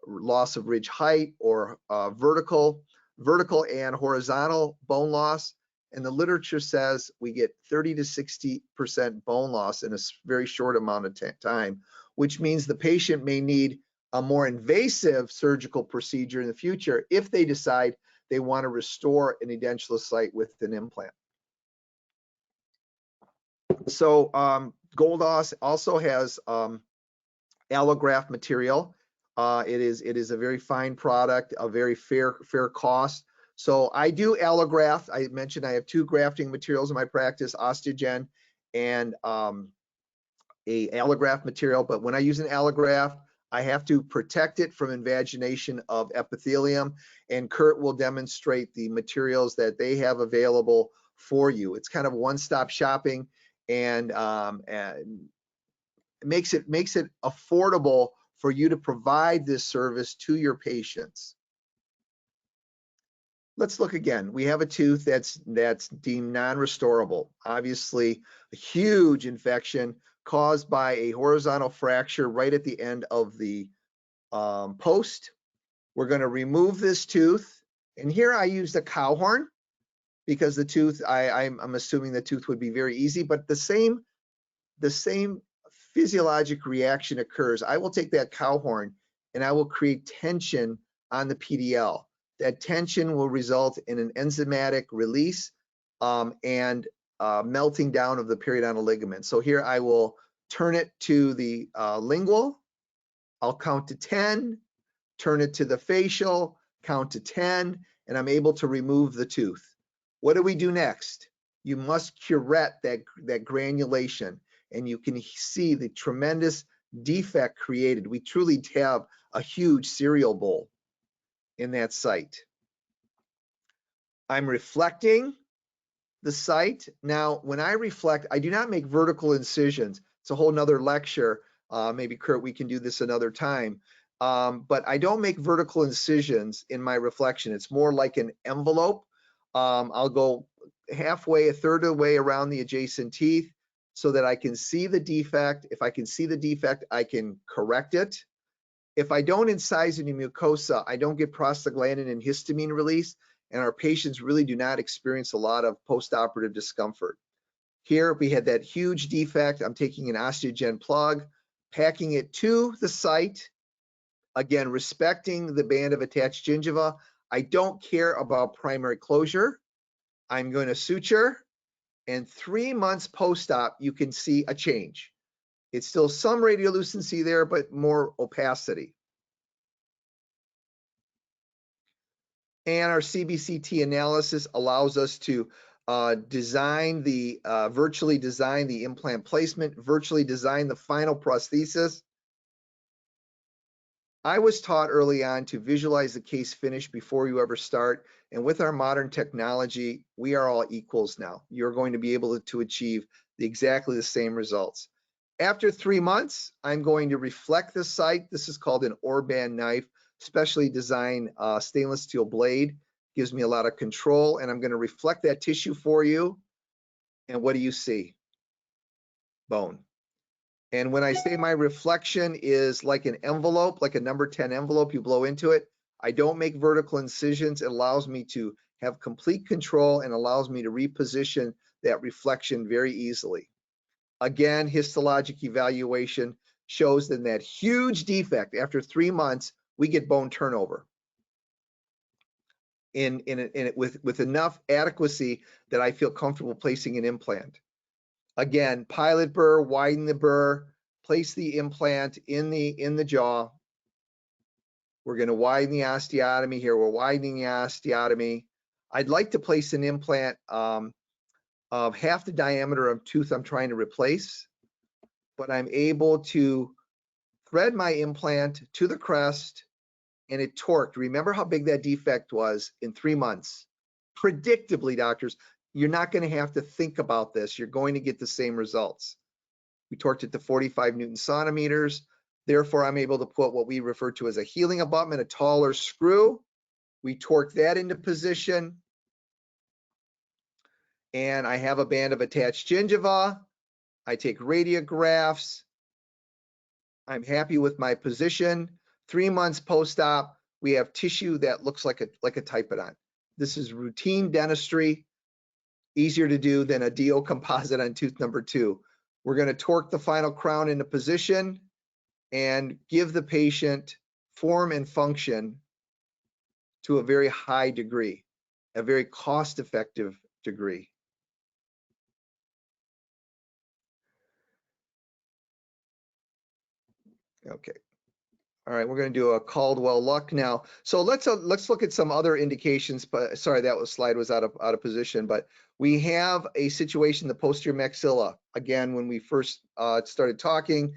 loss of ridge height, or vertical and horizontal bone loss. And the literature says we get 30 to 60% bone loss in a very short amount of time, which means the patient may need a more invasive surgical procedure in the future if they decide they want to restore an edentulous site with an implant. So GoldOss also has allograft material. It is a very fine product, a very fair cost. So I do allograft. I mentioned I have 2 grafting materials in my practice, Osteogen and a allograft material. But when I use an allograft, I have to protect it from invagination of epithelium, and Kurt will demonstrate the materials that they have available for you. It's kind of one-stop shopping, and makes it affordable for you to provide this service to your patients. Let's look again. We have a tooth that's deemed non-restorable. Obviously, a huge infection caused by a horizontal fracture right at the end of the post. We're going to remove this tooth, and here I used a cow horn because the tooth, I'm assuming the tooth would be very easy, but the same physiologic reaction occurs. I will take that cow horn and I will create tension on the PDL. That tension will result in an enzymatic release and melting down of the periodontal ligament. So here I will turn it to the lingual. I'll count to 10, turn it to the facial, count to 10, and I'm able to remove the tooth. What do we do next? You must curette that granulation, and you can see the tremendous defect created. We truly have a huge cereal bowl in that site. I'm reflecting the site. Now, when I reflect, I do not make vertical incisions. It's a whole nother lecture. Maybe Kurt, we can do this another time. But I don't make vertical incisions in my reflection. It's more like an envelope. I'll go halfway, a third of the way around the adjacent teeth so that I can see the defect. If I can see the defect, I can correct it. If I don't incise any mucosa, I don't get prostaglandin and histamine release, and our patients really do not experience a lot of postoperative discomfort. Here we had that huge defect. I'm taking an Osteogen plug, packing it to the site, again, respecting the band of attached gingiva. I don't care about primary closure. I'm going to suture, and 3 months post-op, you can see a change. It's still some radiolucency there, but more opacity. And our CBCT analysis allows us to virtually design the implant placement, virtually design the final prosthesis. I was taught early on to visualize the case finish before you ever start. And with our modern technology, we are all equals now. You're going to be able to achieve exactly the same results. After 3 months, I'm going to reflect the site. This is called an Orban knife, specially designed stainless steel blade. Gives me a lot of control, and I'm going to reflect that tissue for you. And what do you see? Bone. And when I say my reflection is like an envelope, like a number 10 envelope, you blow into it, I don't make vertical incisions. It allows me to have complete control and allows me to reposition that reflection very easily. Again, histologic evaluation shows that huge defect, after 3 months, we get bone turnover with enough adequacy that I feel comfortable placing an implant. Again, pilot burr, widen the burr, place the implant in the jaw. We're going to widen the osteotomy here. We're widening the osteotomy. I'd like to place an implant of half the diameter of tooth I'm trying to replace, but I'm able to thread my implant to the crest and it torqued. Remember how big that defect was in 3 months. Predictably, doctors, you're not going to have to think about this. You're going to get the same results. We torqued it to 45 Newton centimeters. Therefore, I'm able to put what we refer to as a healing abutment, a taller screw. We torque that into position. And I have a band of attached gingiva. I take radiographs. I'm happy with my position. 3 months post-op, we have tissue that looks like a typodont. This is routine dentistry, easier to do than a DO composite on tooth number 2. We're going to torque the final crown into position and give the patient form and function to a very high degree, a very cost-effective degree. Okay. All right, we're going to do a Caldwell Luck now. So let's look at some other indications. But sorry, that slide was out of position. But we have a situation, the posterior maxilla. Again, when we first started talking,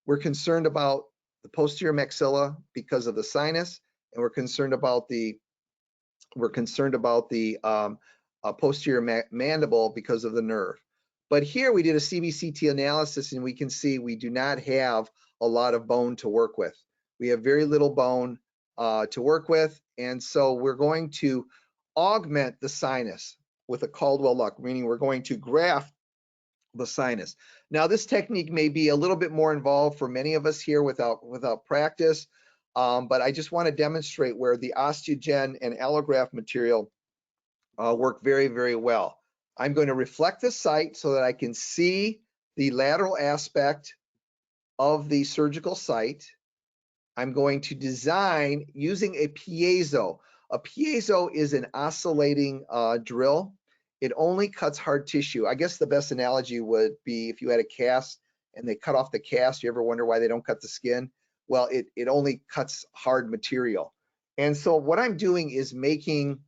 we're concerned about the posterior maxilla because of the sinus, and we're concerned about the posterior mandible because of the nerve. But here we did a CBCT analysis, and we can see we do not have a lot of bone to work with. We have very little bone to work with, and so we're going to augment the sinus with a Caldwell Luck, meaning we're going to graft the sinus. Now, this technique may be a little bit more involved for many of us here without practice, but I just want to demonstrate where the Osteogen and Allograft material work very, very well. I'm going to reflect the site so that I can see the lateral aspect of the surgical site. I'm going to design using a piezo. A piezo is an oscillating drill. It only cuts hard tissue. I guess the best analogy would be if you had a cast and they cut off the cast. You ever wonder why they don't cut the skin? Well, it only cuts hard material. And so what I'm doing is making,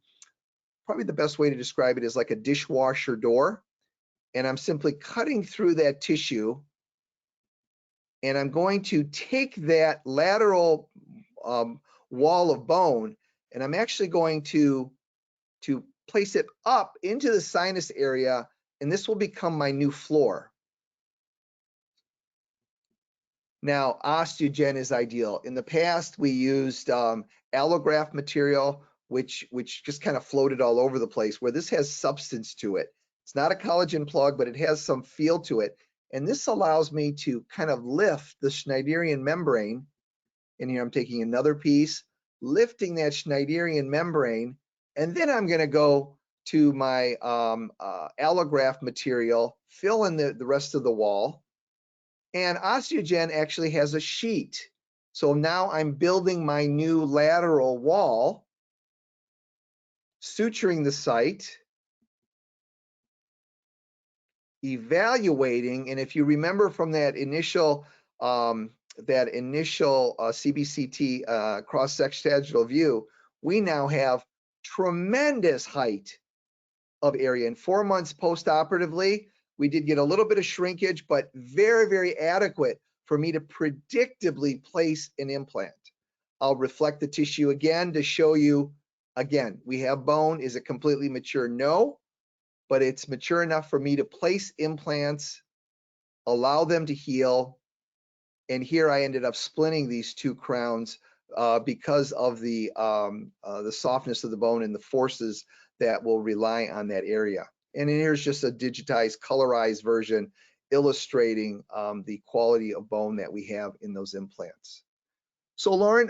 probably the best way to describe it is like a dishwasher door. And I'm simply cutting through that tissue. And I'm going to take that lateral wall of bone, and I'm actually going to place it up into the sinus area, and this will become my new floor. Now, Osteogen is ideal. In the past, we used Allograft material, which just kind of floated all over the place, where this has substance to it. It's not a collagen plug, but it has some feel to it. And this allows me to kind of lift the Schneiderian membrane. And here I'm taking another piece, lifting that Schneiderian membrane, and then I'm going to go to my Allograft material, fill in the rest of the wall. And Osteogen actually has a sheet. So now I'm building my new lateral wall, suturing the site, evaluating, and if you remember from that initial CBCT cross-sectional view, we now have tremendous height of area. In 4 months post-operatively, we did get a little bit of shrinkage, but very, very adequate for me to predictably place an implant. I'll reflect the tissue again to show you, again, we have bone. Is it completely mature? No, but it's mature enough for me to place implants allow them to heal. And here I ended up splitting these two crowns because of the softness of the bone and the forces that will rely on that area. And then here's just a digitized, colorized version illustrating the quality of bone that we have in those implants. So Lauren,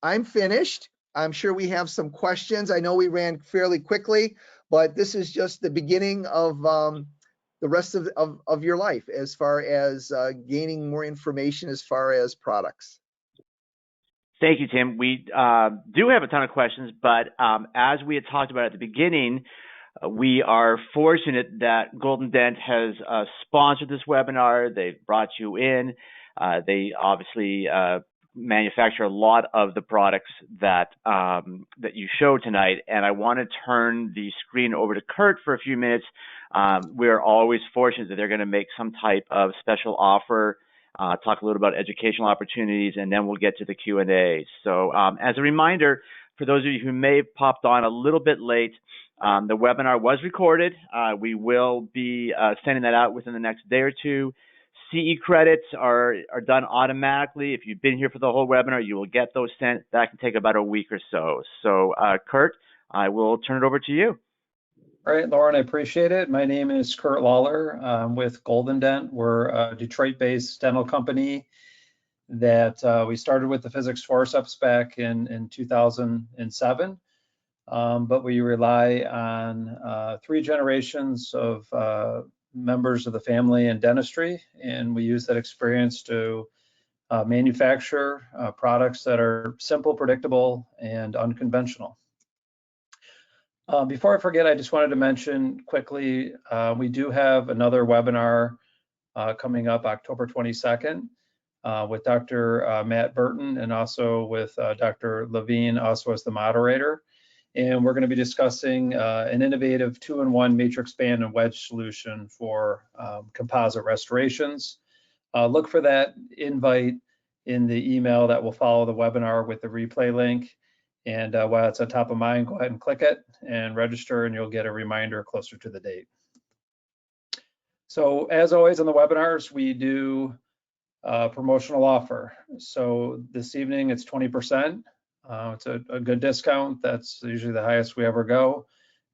I'm finished. I'm sure we have some questions. I know we ran fairly quickly, but this is just the beginning of the rest of your life as far as gaining more information as far as products. Thank you, Tim. We do have a ton of questions, but as we had talked about at the beginning, we are fortunate that GoldenDent has sponsored this webinar. They've brought you in. They obviously manufacture a lot of the products that that you showed tonight, and I want to turn the screen over to Kurt for a few minutes. We're always fortunate that they're going to make some type of special offer, talk a little about educational opportunities, and then we'll get to the Q&A. So as a reminder, for those of you who may have popped on a little bit late, the webinar was recorded. We will be sending that out within the next day or two. CE credits are done automatically. If you've been here for the whole webinar, you will get those sent. That can take about a week or so. So Kurt, I will turn it over to you. All right, Lauren, I appreciate it. My name is Kurt Lawler with GoldenDent. We're a Detroit-based dental company that we started with the physics forceps back in 2007. But we rely on 3 generations of members of the family in dentistry, and we use that experience to manufacture products that are simple, predictable, and unconventional. Before I forget, I just wanted to mention quickly, we do have another webinar coming up October 22nd with Dr. Matt Burton, and also with Dr. Levine, also as the moderator. And we're going to be discussing an innovative 2-in-1 matrix band and wedge solution for composite restorations. Look for that invite in the email that will follow the webinar with the replay link. And while it's on top of mind, go ahead and click it and register, and you'll get a reminder closer to the date. So as always on the webinars, we do a promotional offer. So this evening it's 20%. It's a good discount. That's usually the highest we ever go.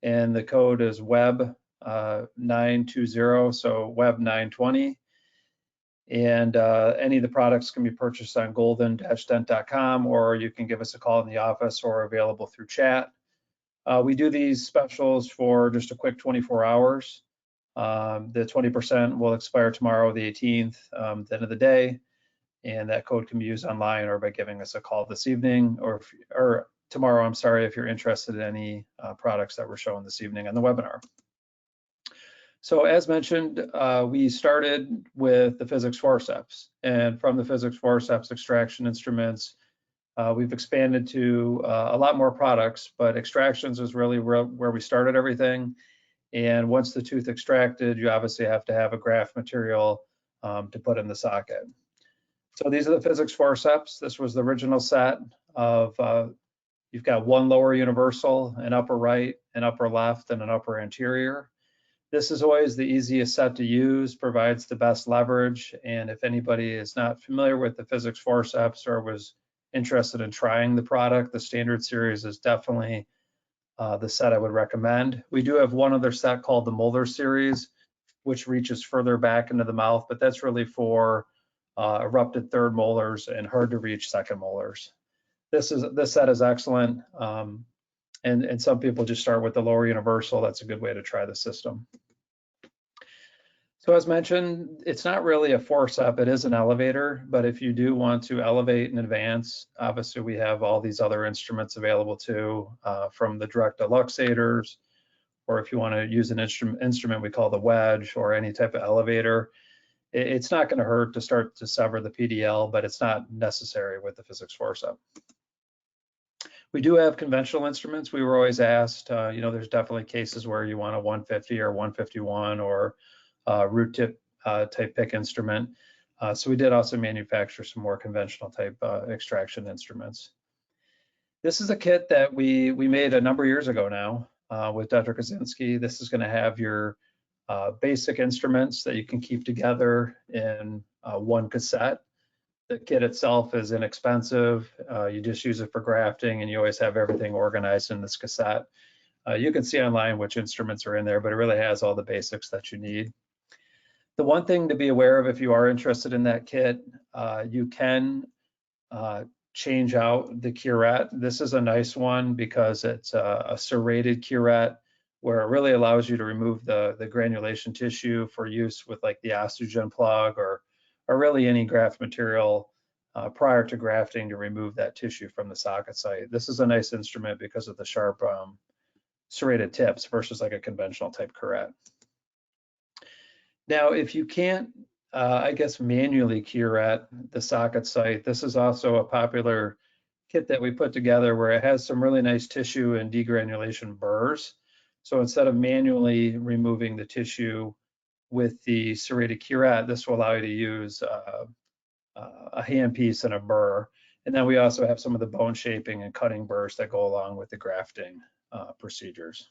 And the code is WEB920, so WEB920. And any of the products can be purchased on golden-dent.com, or you can give us a call in the office or available through chat. We do these specials for just a quick 24 hours. The 20% will expire tomorrow, the 18th, at the end of the day. And that code can be used online or by giving us a call this evening, or tomorrow, I'm sorry, if you're interested in any products that we're showing this evening on the webinar. So as mentioned, we started with the physics forceps, and from the physics forceps extraction instruments, we've expanded to a lot more products, but extractions is really where we started everything. And once the tooth extracted, you obviously have to have a graft material to put in the socket. So these are the physics forceps. This was the original set of, you've got one lower universal, an upper right, an upper left, and an upper anterior. This is always the easiest set to use, provides the best leverage. And if anybody is not familiar with the physics forceps or was interested in trying the product, the standard series is definitely the set I would recommend. We do have one other set called the molar series, which reaches further back into the mouth, but that's really for erupted third molars and hard to reach second molars. This set is excellent, and some people just start with the lower universal. That's a good way to try the system. So as mentioned, it's not really a forcep, it is an elevator, but if you do want to elevate in advance, obviously we have all these other instruments available too, from the direct luxators, or if you want to use an instrument we call the wedge, or any type of elevator. It's not going to hurt to start to sever the PDL, but it's not necessary with the physics forcep. We do have conventional instruments. We were always asked, you know, there's definitely cases where you want a 150 or 151 or root tip type pick instrument. So we did also manufacture some more conventional type extraction instruments. This is a kit that we made a number of years ago now with Dr. Kosinski. This is going to have your basic instruments that you can keep together in one cassette. The kit itself is inexpensive. You just use it for grafting, and you always have everything organized in this cassette. You can see online which instruments are in there, but it really has all the basics that you need. The one thing to be aware of if you are interested in that kit, you can change out the curette. This is a nice one because it's a serrated curette where it really allows you to remove the granulation tissue for use with like the Osteogen plug or really any graft material prior to grafting to remove that tissue from the socket site. This is a nice instrument because of the sharp serrated tips versus like a conventional type curette. Now, if you can't, I guess, manually curette the socket site, this is also a popular kit that we put together where it has some really nice tissue and degranulation burrs. So instead of manually removing the tissue with the serrated curette, this will allow you to use a handpiece and a burr. And then we also have some of the bone shaping and cutting burrs that go along with the grafting procedures.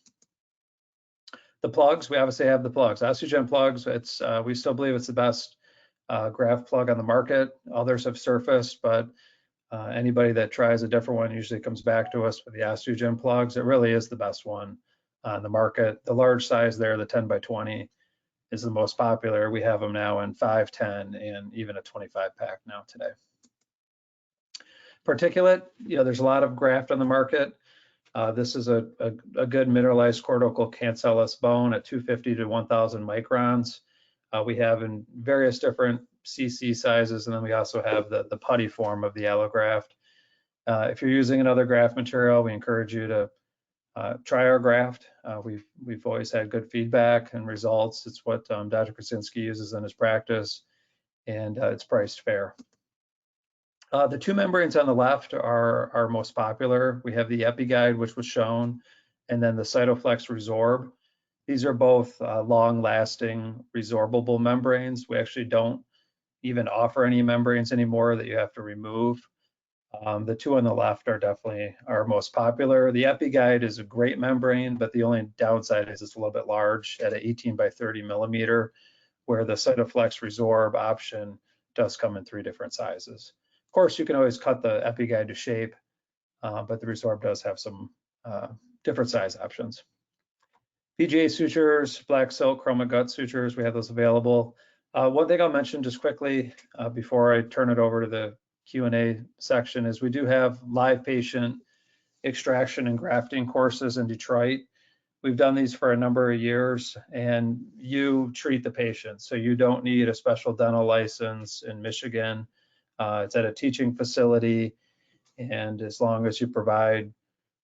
The plugs, we obviously have the plugs. Osteogen plugs, we still believe it's the best graft plug on the market. Others have surfaced, but anybody that tries a different one usually comes back to us with the Osteogen plugs. It really is the best one on the market. The large size there, the 10 by 20, is the most popular. We have them now in 5, 10, and even a 25 pack now today. Particulate, there's a lot of graft on the market. This is a good mineralized cortical cancellous bone at 250 to 1,000 microns. We have in various different CC sizes, and then we also have the putty form of the Allograft. If you're using another graft material, we encourage you to try our graft. We've always had good feedback and results. It's what Dr. Kosinski uses in his practice, and it's priced fair. The two membranes on the left are our most popular. We have the EpiGuide, which was shown, and then the Cytoflex Resorb. These are both long-lasting resorbable membranes. We actually don't even offer any membranes anymore that you have to remove. The two on the left are definitely our most popular. The EpiGuide is a great membrane, but the only downside is it's a little bit large at an 18 by 30 millimeter, where the Cytoflex Resorb option does come in 3 different sizes. Of course, you can always cut the EpiGuide to shape, but the Resorb does have some different size options. PGA sutures, black silk, chroma gut sutures, we have those available. One thing I'll mention just quickly before I turn it over to the Q&A section is we do have live patient extraction and grafting courses in Detroit. We've done these for a number of years, and you treat the patient. So you don't need a special dental license in Michigan. It's at a teaching facility, and as long as you provide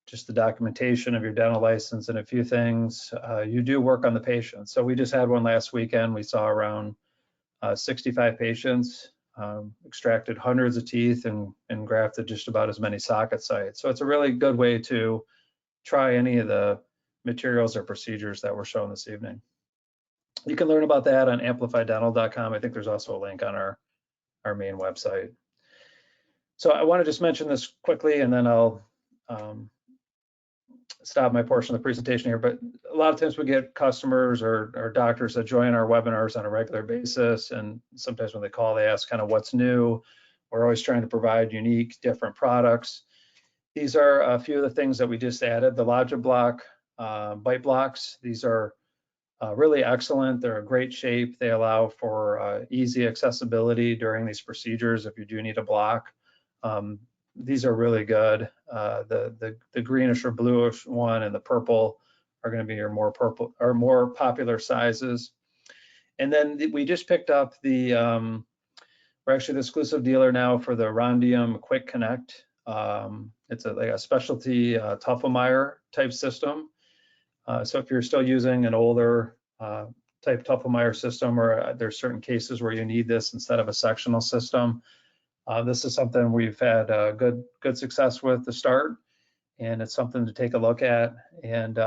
just the documentation of your dental license and a few things, you do work on the patient. So we just had one last weekend. We saw around 65 patients, extracted hundreds of teeth and grafted just about as many socket sites. So it's a really good way to try any of the materials or procedures that were shown this evening. You can learn about that on amplifydental.com. I think there's also a link on our main website. So I want to just mention this quickly, and then I'll stop my portion of the presentation here. But a lot of times we get customers or doctors that join our webinars on a regular basis, and sometimes when they call, they ask kind of what's new. We're always trying to provide unique, different products. These are a few of the things that we just added. The Logiblock bite blocks. These are really excellent. They're a great shape. They allow for easy accessibility during these procedures if you do need a block. These are really good. The greenish or bluish one and the purple are going to be your more popular sizes. And then we just picked up we're actually the exclusive dealer now for the Rondium Quick Connect. It's like a specialty Tuffelmeyer type system. So if you're still using an older type Tuffelmeyer system, or there's certain cases where you need this instead of a sectional system, this is something we've had good success with to start, and it's something to take a look at. And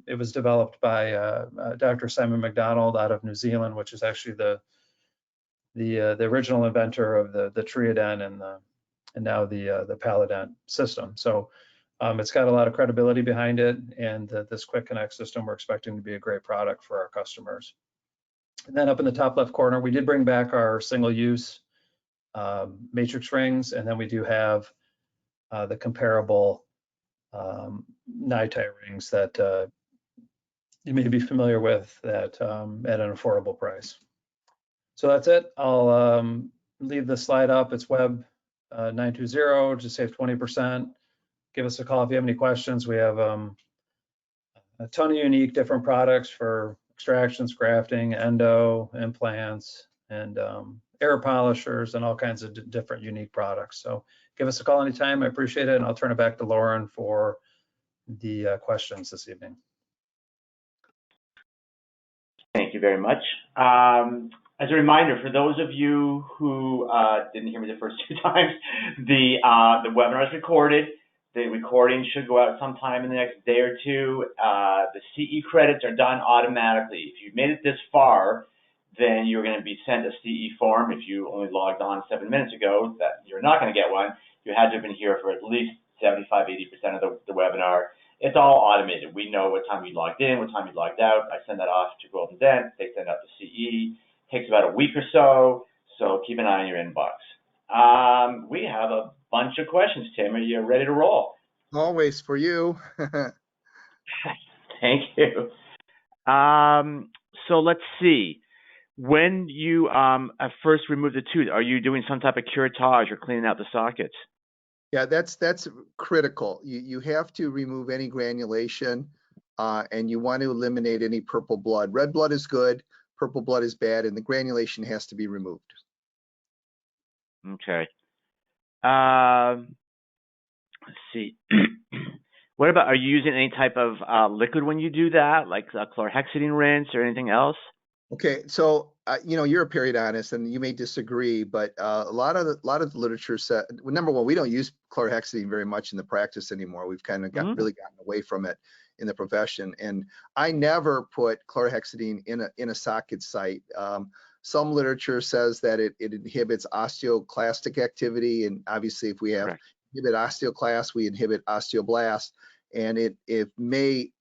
it was developed by Dr. Simon McDonald out of New Zealand, which is actually the original inventor of the Triodent and now the Palodent system. So it's got a lot of credibility behind it, and this Quick Connect system we're expecting to be a great product for our customers. And then up in the top left corner, we did bring back our single-use matrix rings, and then we do have the comparable NiTi rings that you may be familiar with that at an affordable price. So that's it. I'll leave the slide up. It's Web 920 to save 20%. Give us a call if you have any questions. We have a ton of unique different products for extractions, grafting, endo, implants, and air polishers, and all kinds of different unique products. So give us a call anytime. I appreciate it, and I'll turn it back to Lauren for the questions this evening. Thank you very much. As a reminder, for those of you who didn't hear me the first two times, the webinar is recorded. The recording should go out sometime in the next day or two. The CE credits are done automatically. If you've made it this far, then you're going to be sent a CE form. If you only logged on 7 minutes ago, that you're not going to get one. You had to have been here for at least 75–80% of the webinar. It's all automated. We know what time you logged in, what time you logged out. I send that off to GoldenDent. They send out to CE. Takes about a week or so keep an eye on your inbox. We have a bunch of questions, Tim. Are you ready to roll? Always for you. Thank you. So let's see. When you first remove the tooth, are you doing some type of curettage or cleaning out the sockets? Yeah, that's critical. You have to remove any granulation, and you want to eliminate any purple blood. Red blood is good, purple blood is bad, and the granulation has to be removed. Okay. Let's see. What about, are you using any type of liquid when you do that, like a chlorhexidine rinse or anything else? Okay, so you know, you're a periodontist, and you may disagree, but a lot of the literature said, well, number one, we don't use chlorhexidine very much in the practice anymore. We've kind of really gotten away from it in the profession, and I never put chlorhexidine in a socket site. Some literature says that it inhibits osteoclastic activity, and obviously, if we have inhibit osteoclast, we inhibit osteoblast, and it may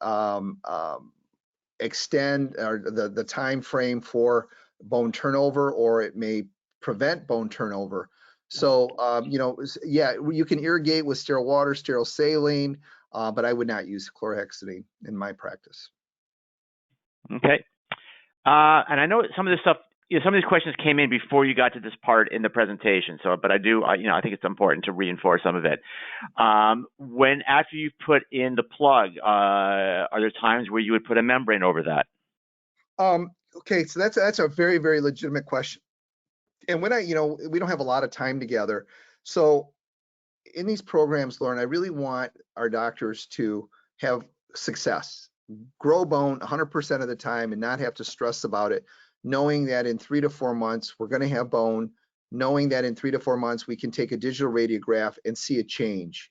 extend the time frame for bone turnover, or it may prevent bone turnover. So you know, yeah, you can irrigate with sterile water, sterile saline, but I would not use chlorhexidine in my practice. Okay. And I know some of this stuff, you know, some of these questions came in before you got to this part in the presentation. So, but I do, you know, I think it's important to reinforce some of it. When after you put in the plug, are there times where you would put a membrane over that? Okay, so that's a very, very legitimate question. And when you know, we don't have a lot of time together. So in these programs, Lauren, I really want our doctors to have success, grow bone 100% of the time and not have to stress about it, knowing that in 3 to 4 months, we're going to have bone, knowing that in 3 to 4 months, we can take a digital radiograph and see a change.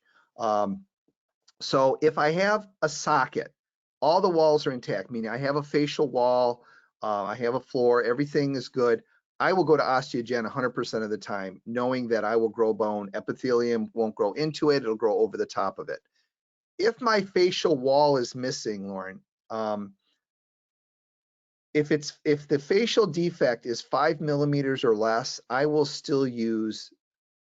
So if I have a socket, all the walls are intact, meaning I have a facial wall, I have a floor, everything is good, I will go to Osteogen 100% of the time, knowing that I will grow bone. Epithelium won't grow into it, it'll grow over the top of it. If my facial wall is missing, Lauren, if the facial defect is 5 millimeters or less, I will still use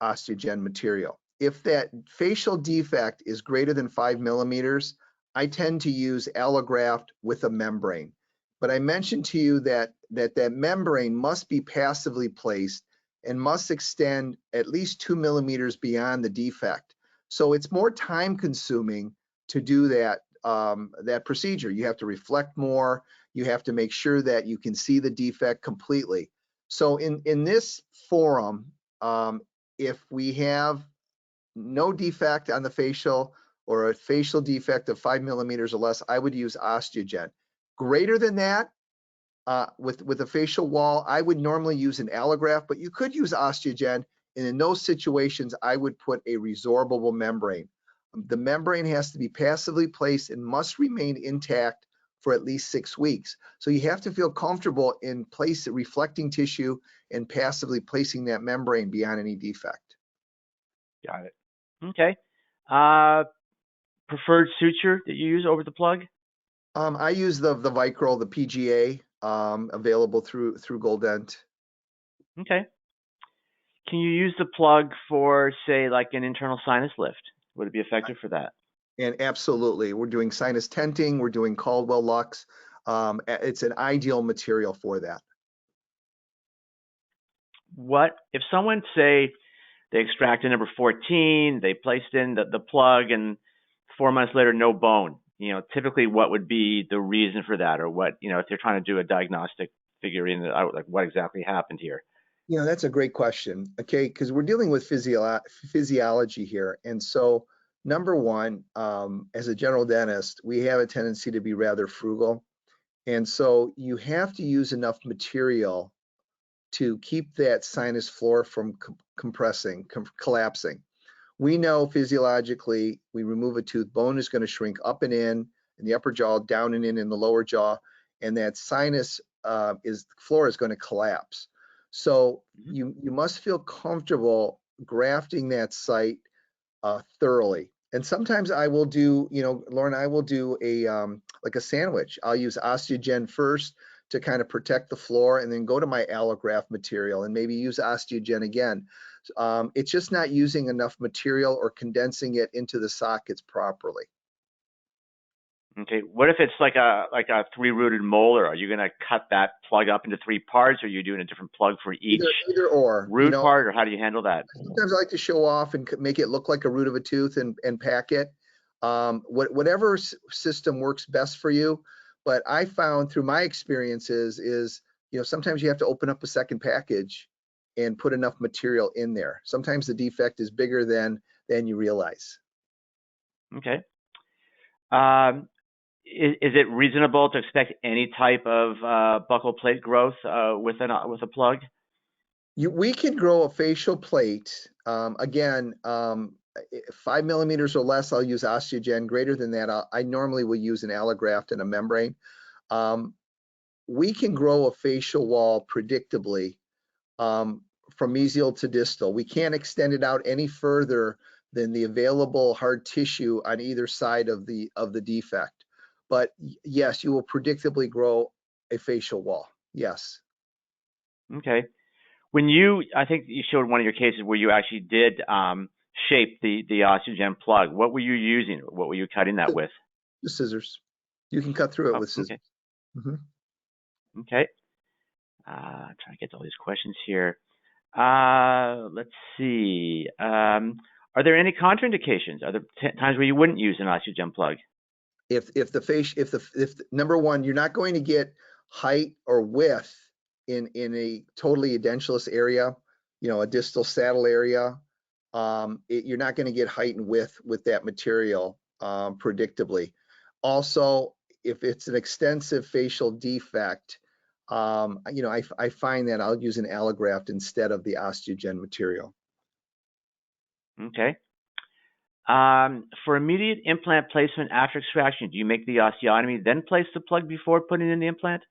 Osteogen material. If that facial defect is greater than 5 millimeters, I tend to use Allograft with a membrane. But I mentioned to you that that membrane must be passively placed and must extend at least 2 millimeters beyond the defect. So it's more time consuming to do that, that procedure. You have to reflect more. You have to make sure that you can see the defect completely. So in this forum, if we have no defect on the facial or a facial defect of 5 millimeters or less, I would use Osteogen. Greater than that, with a facial wall, I would normally use an allograft, but you could use Osteogen, and in those situations, I would put a resorbable membrane. The membrane has to be passively placed and must remain intact for at least 6 weeks. So you have to feel comfortable in reflecting tissue and passively placing that membrane beyond any defect. Got it. Okay. Preferred suture that you use over the plug? I use the Vicryl, the PGA. available through GoldenDent. Okay. Can you use the plug for, say, like an internal sinus lift? Would it be effective for that? And absolutely, we're doing sinus tenting, we're doing Caldwell Lux. It's an ideal material for that. What if someone, say, they extracted number 14, they placed in the plug, and 4 months later, no bone? You know, typically, what would be the reason for that, or what, you know, if they're trying to do a diagnostic, figuring out like what exactly happened here? You know, that's a great question. Okay, because we're dealing with physiology here, and so number one, as a general dentist, we have a tendency to be rather frugal, and so you have to use enough material to keep that sinus floor from collapsing. We know physiologically, we remove a tooth, bone is going to shrink up and in the upper jaw, down and in the lower jaw, and that sinus floor is going to collapse. So you must feel comfortable grafting that site thoroughly. And sometimes I will do, you know, Lauren, I will do a like a sandwich. I'll use Osteogen first to kind of protect the floor, and then go to my allograft material and maybe use Osteogen again. It's just not using enough material or condensing it into the sockets properly. Okay. What if it's like a 3-rooted molar? Are you going to cut that plug up into 3 parts, or are you doing a different plug for each either or root, you know, part, or how do you handle that? Sometimes I like to show off and make it look like a root of a tooth and pack it. Whatever system works best for you. But I found through my experiences is, you know, sometimes you have to open up a second package and put enough material in there. Sometimes the defect is bigger than you realize. Okay. Is it reasonable to expect any type of buccal plate growth with a plug? We can grow a facial plate. Again, 5 millimeters or less, I'll use Osteogen. Greater than that, I normally will use an allograft and a membrane. We can grow a facial wall predictably from mesial to distal. We can't extend it out any further than the available hard tissue on either side of the defect. But yes, you will predictably grow a facial wall. Yes. Okay. I think you showed one of your cases where you actually did shape the Osteogen plug. What were you using? What were you cutting that with? The scissors. You can cut through it with scissors. Okay. Mm-hmm. Okay. Trying to get to all these questions here. Let's see. Are there any contraindications? Are there times where you wouldn't use an Osteogen plug? If number one, you're not going to get height or width in a totally edentulous area, you know, a distal saddle area, you're not going to get height and width with that material predictably. Also, if it's an extensive facial defect, you know, I find that I'll use an allograft instead of the Osteogen material. Okay. For immediate implant placement after extraction, do you make the osteotomy, then place the plug before putting in the implant?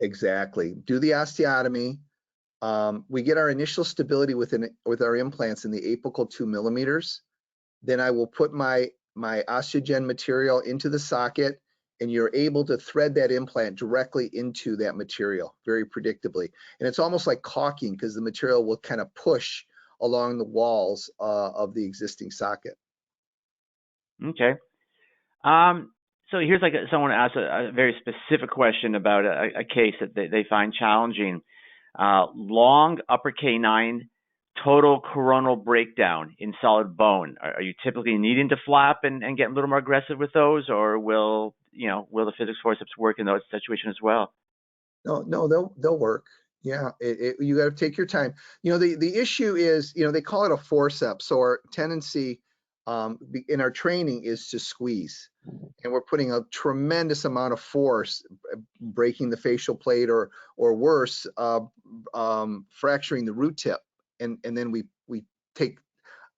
Exactly. Do the osteotomy. We get our initial stability with our implants in the apical 2 millimeters. Then I will put my Osteogen material into the socket, and you're able to thread that implant directly into that material very predictably. And it's almost like caulking, because the material will kind of push along the walls of the existing socket. Okay. So here's like someone asked a very specific question about a case that they find challenging. Long upper canine, total coronal breakdown in solid bone. Are you typically needing to flap and get a little more aggressive with those, or will the physics forceps work in those situations as well? No, they'll work. Yeah, you got to take your time. You know, the issue is, you know, they call it a forceps. So our tendency in our training is to squeeze, and we're putting a tremendous amount of force, breaking the facial plate, or worse, fracturing the root tip, and then we take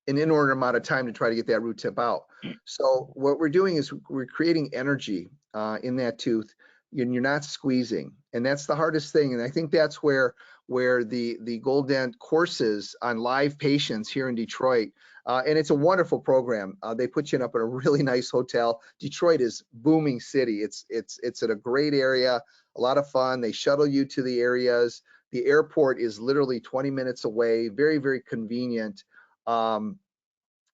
an inordinate amount of time to try to get that root tip out. So what we're doing is we're creating energy in that tooth, and you're not squeezing, and that's the hardest thing. And I think that's where the GoldenDent courses on live patients here in Detroit, And it's a wonderful program. They put you up in a really nice hotel. Detroit is booming city. It's in a great area, a lot of fun. They shuttle you to the areas. The airport is literally 20 minutes away. Very, very convenient. And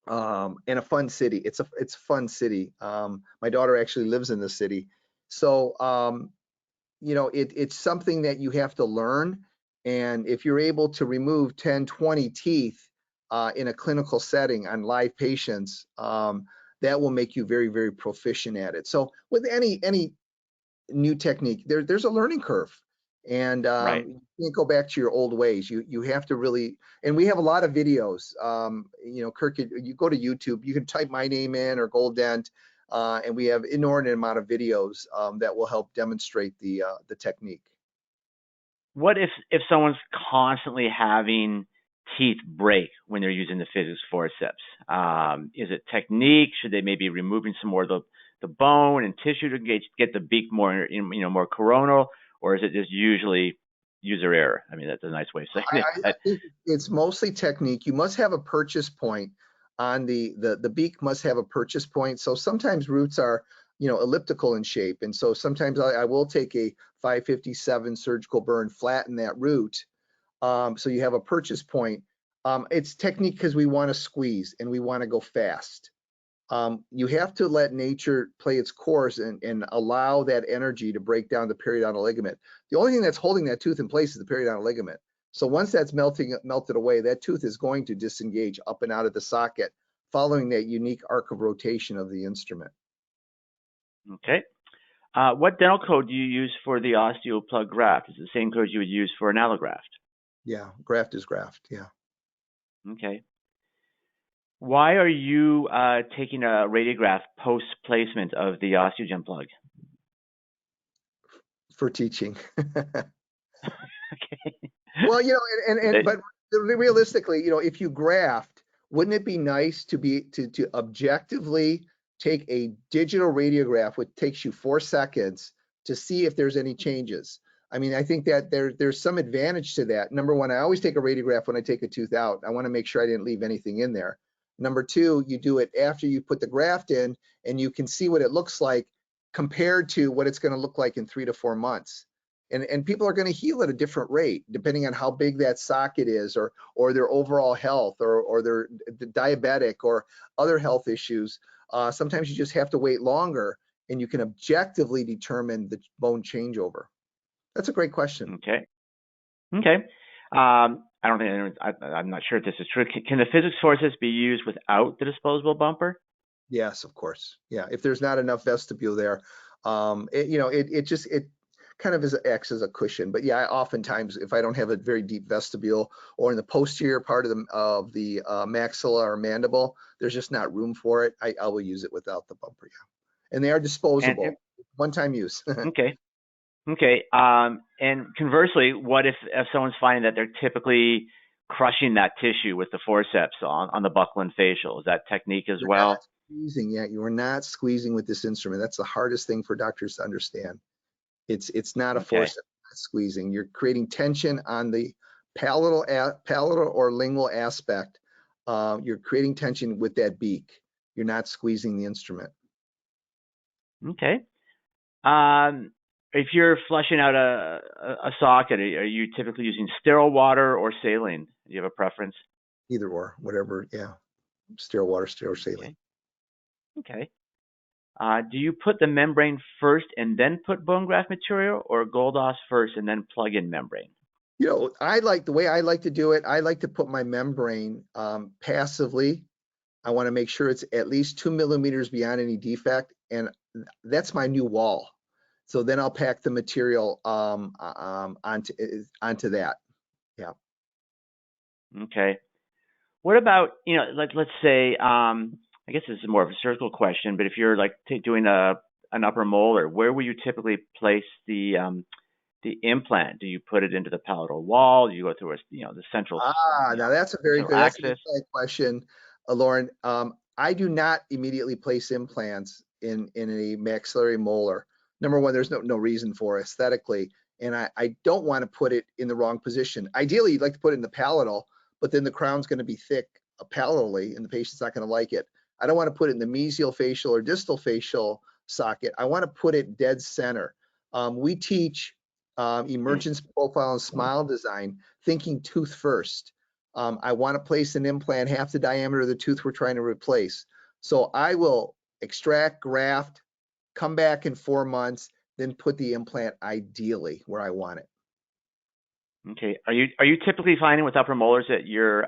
a fun city. It's a fun city. My daughter actually lives in the city. So you know, it's something that you have to learn. And if you're able to remove 10, 20 teeth in a clinical setting on live patients, that will make you very, very proficient at it. So with any new technique, there's a learning curve. And Right. you can't go back to your old ways. You have to really, and we have a lot of videos. You know, Kirk, you go to YouTube, you can type my name in or GoldenDent, and we have inordinate amount of videos that will help demonstrate the technique. What if someone's constantly having teeth break when they're using the physics forceps? Is it technique? Should they maybe removing some more of the bone and tissue to get the beak more, you know, more coronal, or is it just usually user error? I mean, that's a nice way of saying it. I think it's mostly technique. You must have a purchase point on the beak must have a purchase point. So sometimes roots are, you know, elliptical in shape. And so sometimes I will take a 557 surgical burn, flatten that root. So you have a purchase point. It's technique because we want to squeeze and we want to go fast. You have to let nature play its course and allow that energy to break down the periodontal ligament. The only thing that's holding that tooth in place is the periodontal ligament. So once that's melted away, that tooth is going to disengage up and out of the socket, following that unique arc of rotation of the instrument. Okay. What dental code do you use for the OsteoPlug graft? Is it the same code you would use for an allograft? Yeah, graft is graft. Yeah. Okay. Why are you taking a radiograph post placement of the Osteogen plug? For teaching. Okay. Well, you know, but realistically, you know, if you graft, wouldn't it be nice to objectively take a digital radiograph, which takes you 4 seconds, to see if there's any changes? I mean, I think that there's some advantage to that. Number one, I always take a radiograph when I take a tooth out. I want to make sure I didn't leave anything in there. Number two, you do it after you put the graft in, and you can see what it looks like compared to what it's going to look like in 3 to 4 months. And people are going to heal at a different rate depending on how big that socket is, or their overall health, or their diabetic or other health issues. Sometimes you just have to wait longer, and you can objectively determine the bone changeover. That's a great question. Okay. Okay. I don't think I'm not sure if this is true. Can the physics forceps be used without the disposable bumper? Yes, of course. Yeah, if there's not enough vestibule there, it kind of acts as a cushion. But yeah, oftentimes if I don't have a very deep vestibule, or in the posterior part of the maxilla or mandible, there's just not room for it, I will use it without the bumper. Yeah, and they are disposable, one-time use. Okay. Okay. And conversely, what if someone's finding that they're typically crushing that tissue with the forceps on the buccal and facial? Is that technique as well? Squeezing, yeah, you are not squeezing with this instrument. That's the hardest thing for doctors to understand. It's not a forceps, not squeezing. You're creating tension on the palatal or lingual aspect. You're creating tension with that beak. You're not squeezing the instrument. Okay. If you're flushing out a socket, are you typically using sterile water or saline? Do you have a preference? Either or, whatever. Yeah, sterile water, sterile saline. Okay. Do you put the membrane first and then put bone graft material, or GoldOss first and then plug in membrane? You know, the way I like to do it, I like to put my membrane passively. I want to make sure it's at least 2 millimeters beyond any defect, and that's my new wall. So then I'll pack the material onto that. Yeah. Okay. What about, you know, let's say, I guess this is more of a surgical question, but if you're like doing an upper molar, where will you typically place the implant? Do you put it into the palatal wall? Do you go through the central? Now that's a very good question, Lauren. I do not immediately place implants in a maxillary molar. Number one, there's no reason for aesthetically, and I don't want to put it in the wrong position. Ideally, you'd like to put it in the palatal, but then the crown's going to be thick palatally, and the patient's not going to like it. I don't want to put it in the mesial facial or distal facial socket. I want to put it dead center. We teach emergence profile and smile design, thinking tooth first. I want to place an implant half the diameter of the tooth we're trying to replace. So I will extract, graft, come back in 4 months, then put the implant ideally where I want it. Okay. Are you typically finding with upper molars that you're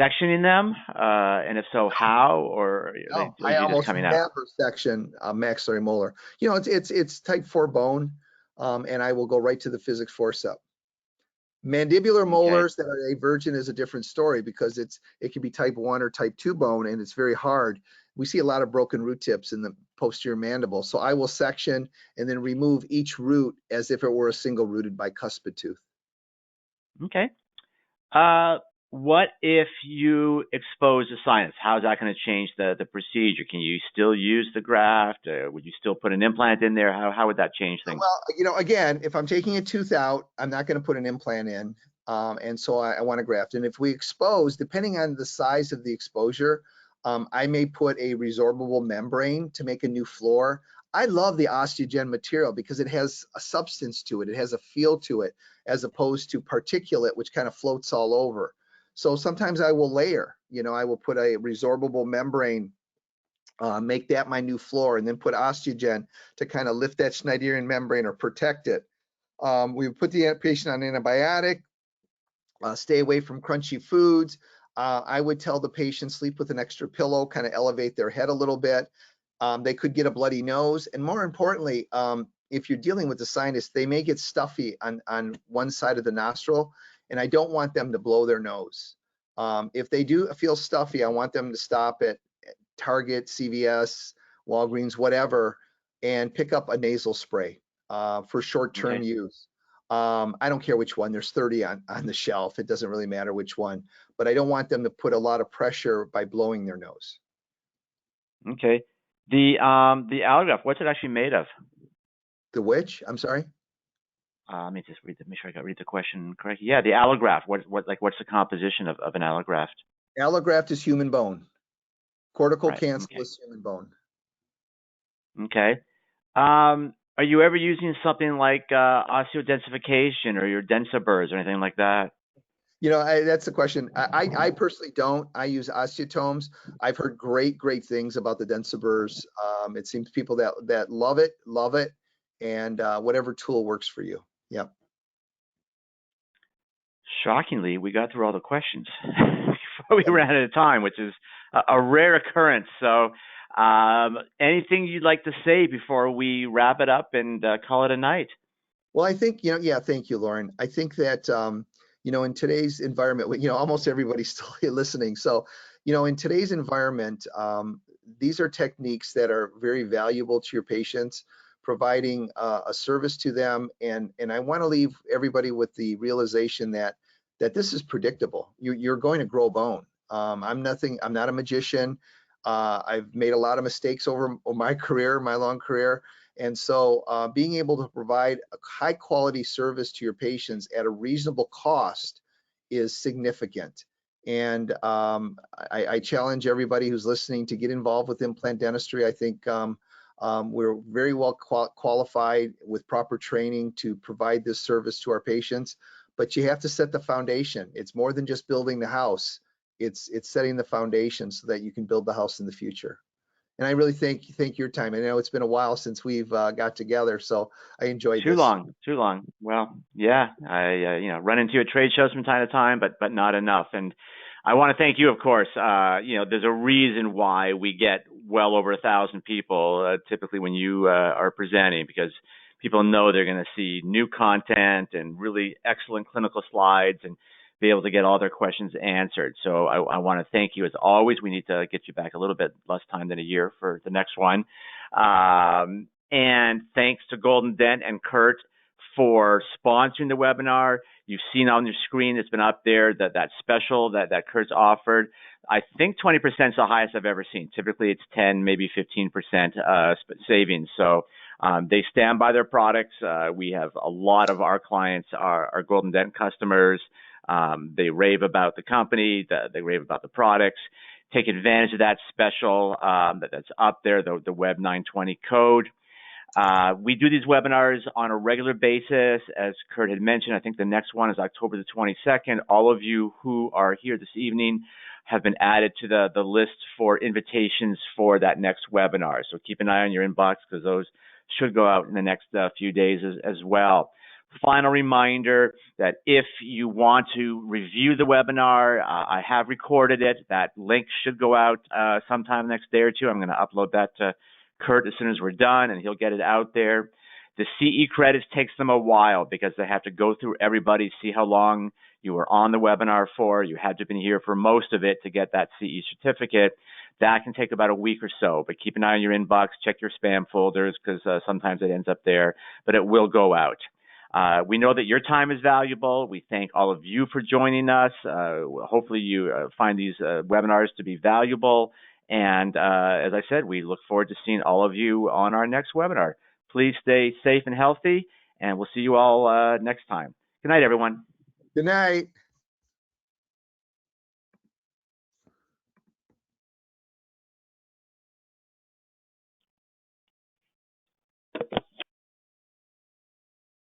sectioning them? And if so, how? Or No, are I you just almost coming out? never section maxillary molar. You know, it's type 4 bone, and I will go right to the physics forceps. Mandibular molars that are divergent is a different story because it can be type 1 or type 2 bone, and it's very hard. We see a lot of broken root tips in the posterior mandible. So I will section and then remove each root as if it were a single rooted bicuspid tooth. Okay. What if you expose the sinus? How is that going to change the procedure? Can you still use the graft? Would you still put an implant in there? How would that change things? Well, you know, again, if I'm taking a tooth out, I'm not going to put an implant in. And so I want to graft. And if we expose, depending on the size of the exposure, I may put a resorbable membrane to make a new floor. I love the Osteogen material because it has a substance to it. It has a feel to it, as opposed to particulate, which kind of floats all over. So sometimes I will layer, you know, I will put a resorbable membrane, make that my new floor, and then put Osteogen to kind of lift that Schneiderian membrane or protect it. We put the patient on antibiotic, stay away from crunchy foods. I would tell the patient sleep with an extra pillow, kind of elevate their head a little bit. They could get a bloody nose. And more importantly, if you're dealing with the sinus, they may get stuffy on one side of the nostril, and I don't want them to blow their nose. If they do feel stuffy, I want them to stop at Target, CVS, Walgreens, whatever, and pick up a nasal spray for short-term use. I don't care which one. There's 30 on the shelf. It doesn't really matter which one, but I don't want them to put a lot of pressure by blowing their nose. Okay. The allograft, what's it actually made of? The which? I'm sorry. Let me just make sure I read the question correctly. Yeah, the allograft. What's the composition of an allograft? Allograft is human bone, cortical cancellous human bone. Okay. Are you ever using something like osteodensification or your densiburs or anything like that? You know, that's the question. I personally don't. I use osteotomes. I've heard great things about the densiburs. It seems people that love it, and whatever tool works for you. Yep. Shockingly, we got through all the questions before we ran out of time, which is a rare occurrence. So, anything you'd like to say before we wrap it up and call it a night? Well, I think, yeah, thank you, Lauren. I think that, in today's environment, almost everybody's still listening. So, in today's environment, these are techniques that are very valuable to your patients, providing a service to them. And I want to leave everybody with the realization that this is predictable. You're going to grow bone. I'm not a magician. I've made a lot of mistakes over my long career. And so being able to provide a high quality service to your patients at a reasonable cost is significant. And I challenge everybody who's listening to get involved with implant dentistry. I think we're very well qualified with proper training to provide this service to our patients, but you have to set the foundation. It's more than just building the house. It's setting the foundation so that you can build the house in the future. And I really thank your time. I know it's been a while since we've got together, so I enjoyed this. Too long. Well, yeah, I run into you at trade shows from time to time, but not enough. And I want to thank you, of course. There's a reason why we get well over 1,000 people typically when you are presenting, because people know they're going to see new content and really excellent clinical slides and be able to get all their questions answered. So I want to thank you as always. We need to get you back a little bit less time than a year for the next one. And thanks to GoldenDent and Kurt for sponsoring the webinar. You've seen on your screen, it's been up there, that special that Kurt's offered. I think 20% is the highest I've ever seen. Typically it's 10, maybe 15% savings. So they stand by their products. We have a lot of our clients are GoldenDent customers. They rave about the company, they rave about the products. Take advantage of that special that's up there, the Web 920 code. We do these webinars on a regular basis. As Kurt had mentioned, I think the next one is October the 22nd. All of you who are here this evening have been added to the list for invitations for that next webinar. So keep an eye on your inbox because those should go out in the next few days as well. Final reminder that if you want to review the webinar, I have recorded it. That link should go out sometime next day or two. I'm going to upload that to Kurt as soon as we're done, and he'll get it out there. The CE credits takes them a while because they have to go through everybody, see how long you were on the webinar for. You had to have been here for most of it to get that CE certificate. That can take about a week or so, but keep an eye on your inbox, check your spam folders because sometimes it ends up there, but it will go out. We know that your time is valuable. We thank all of you for joining us. Hopefully you find these webinars to be valuable. And as I said, we look forward to seeing all of you on our next webinar. Please stay safe and healthy, and we'll see you all next time. Good night, everyone. Good night.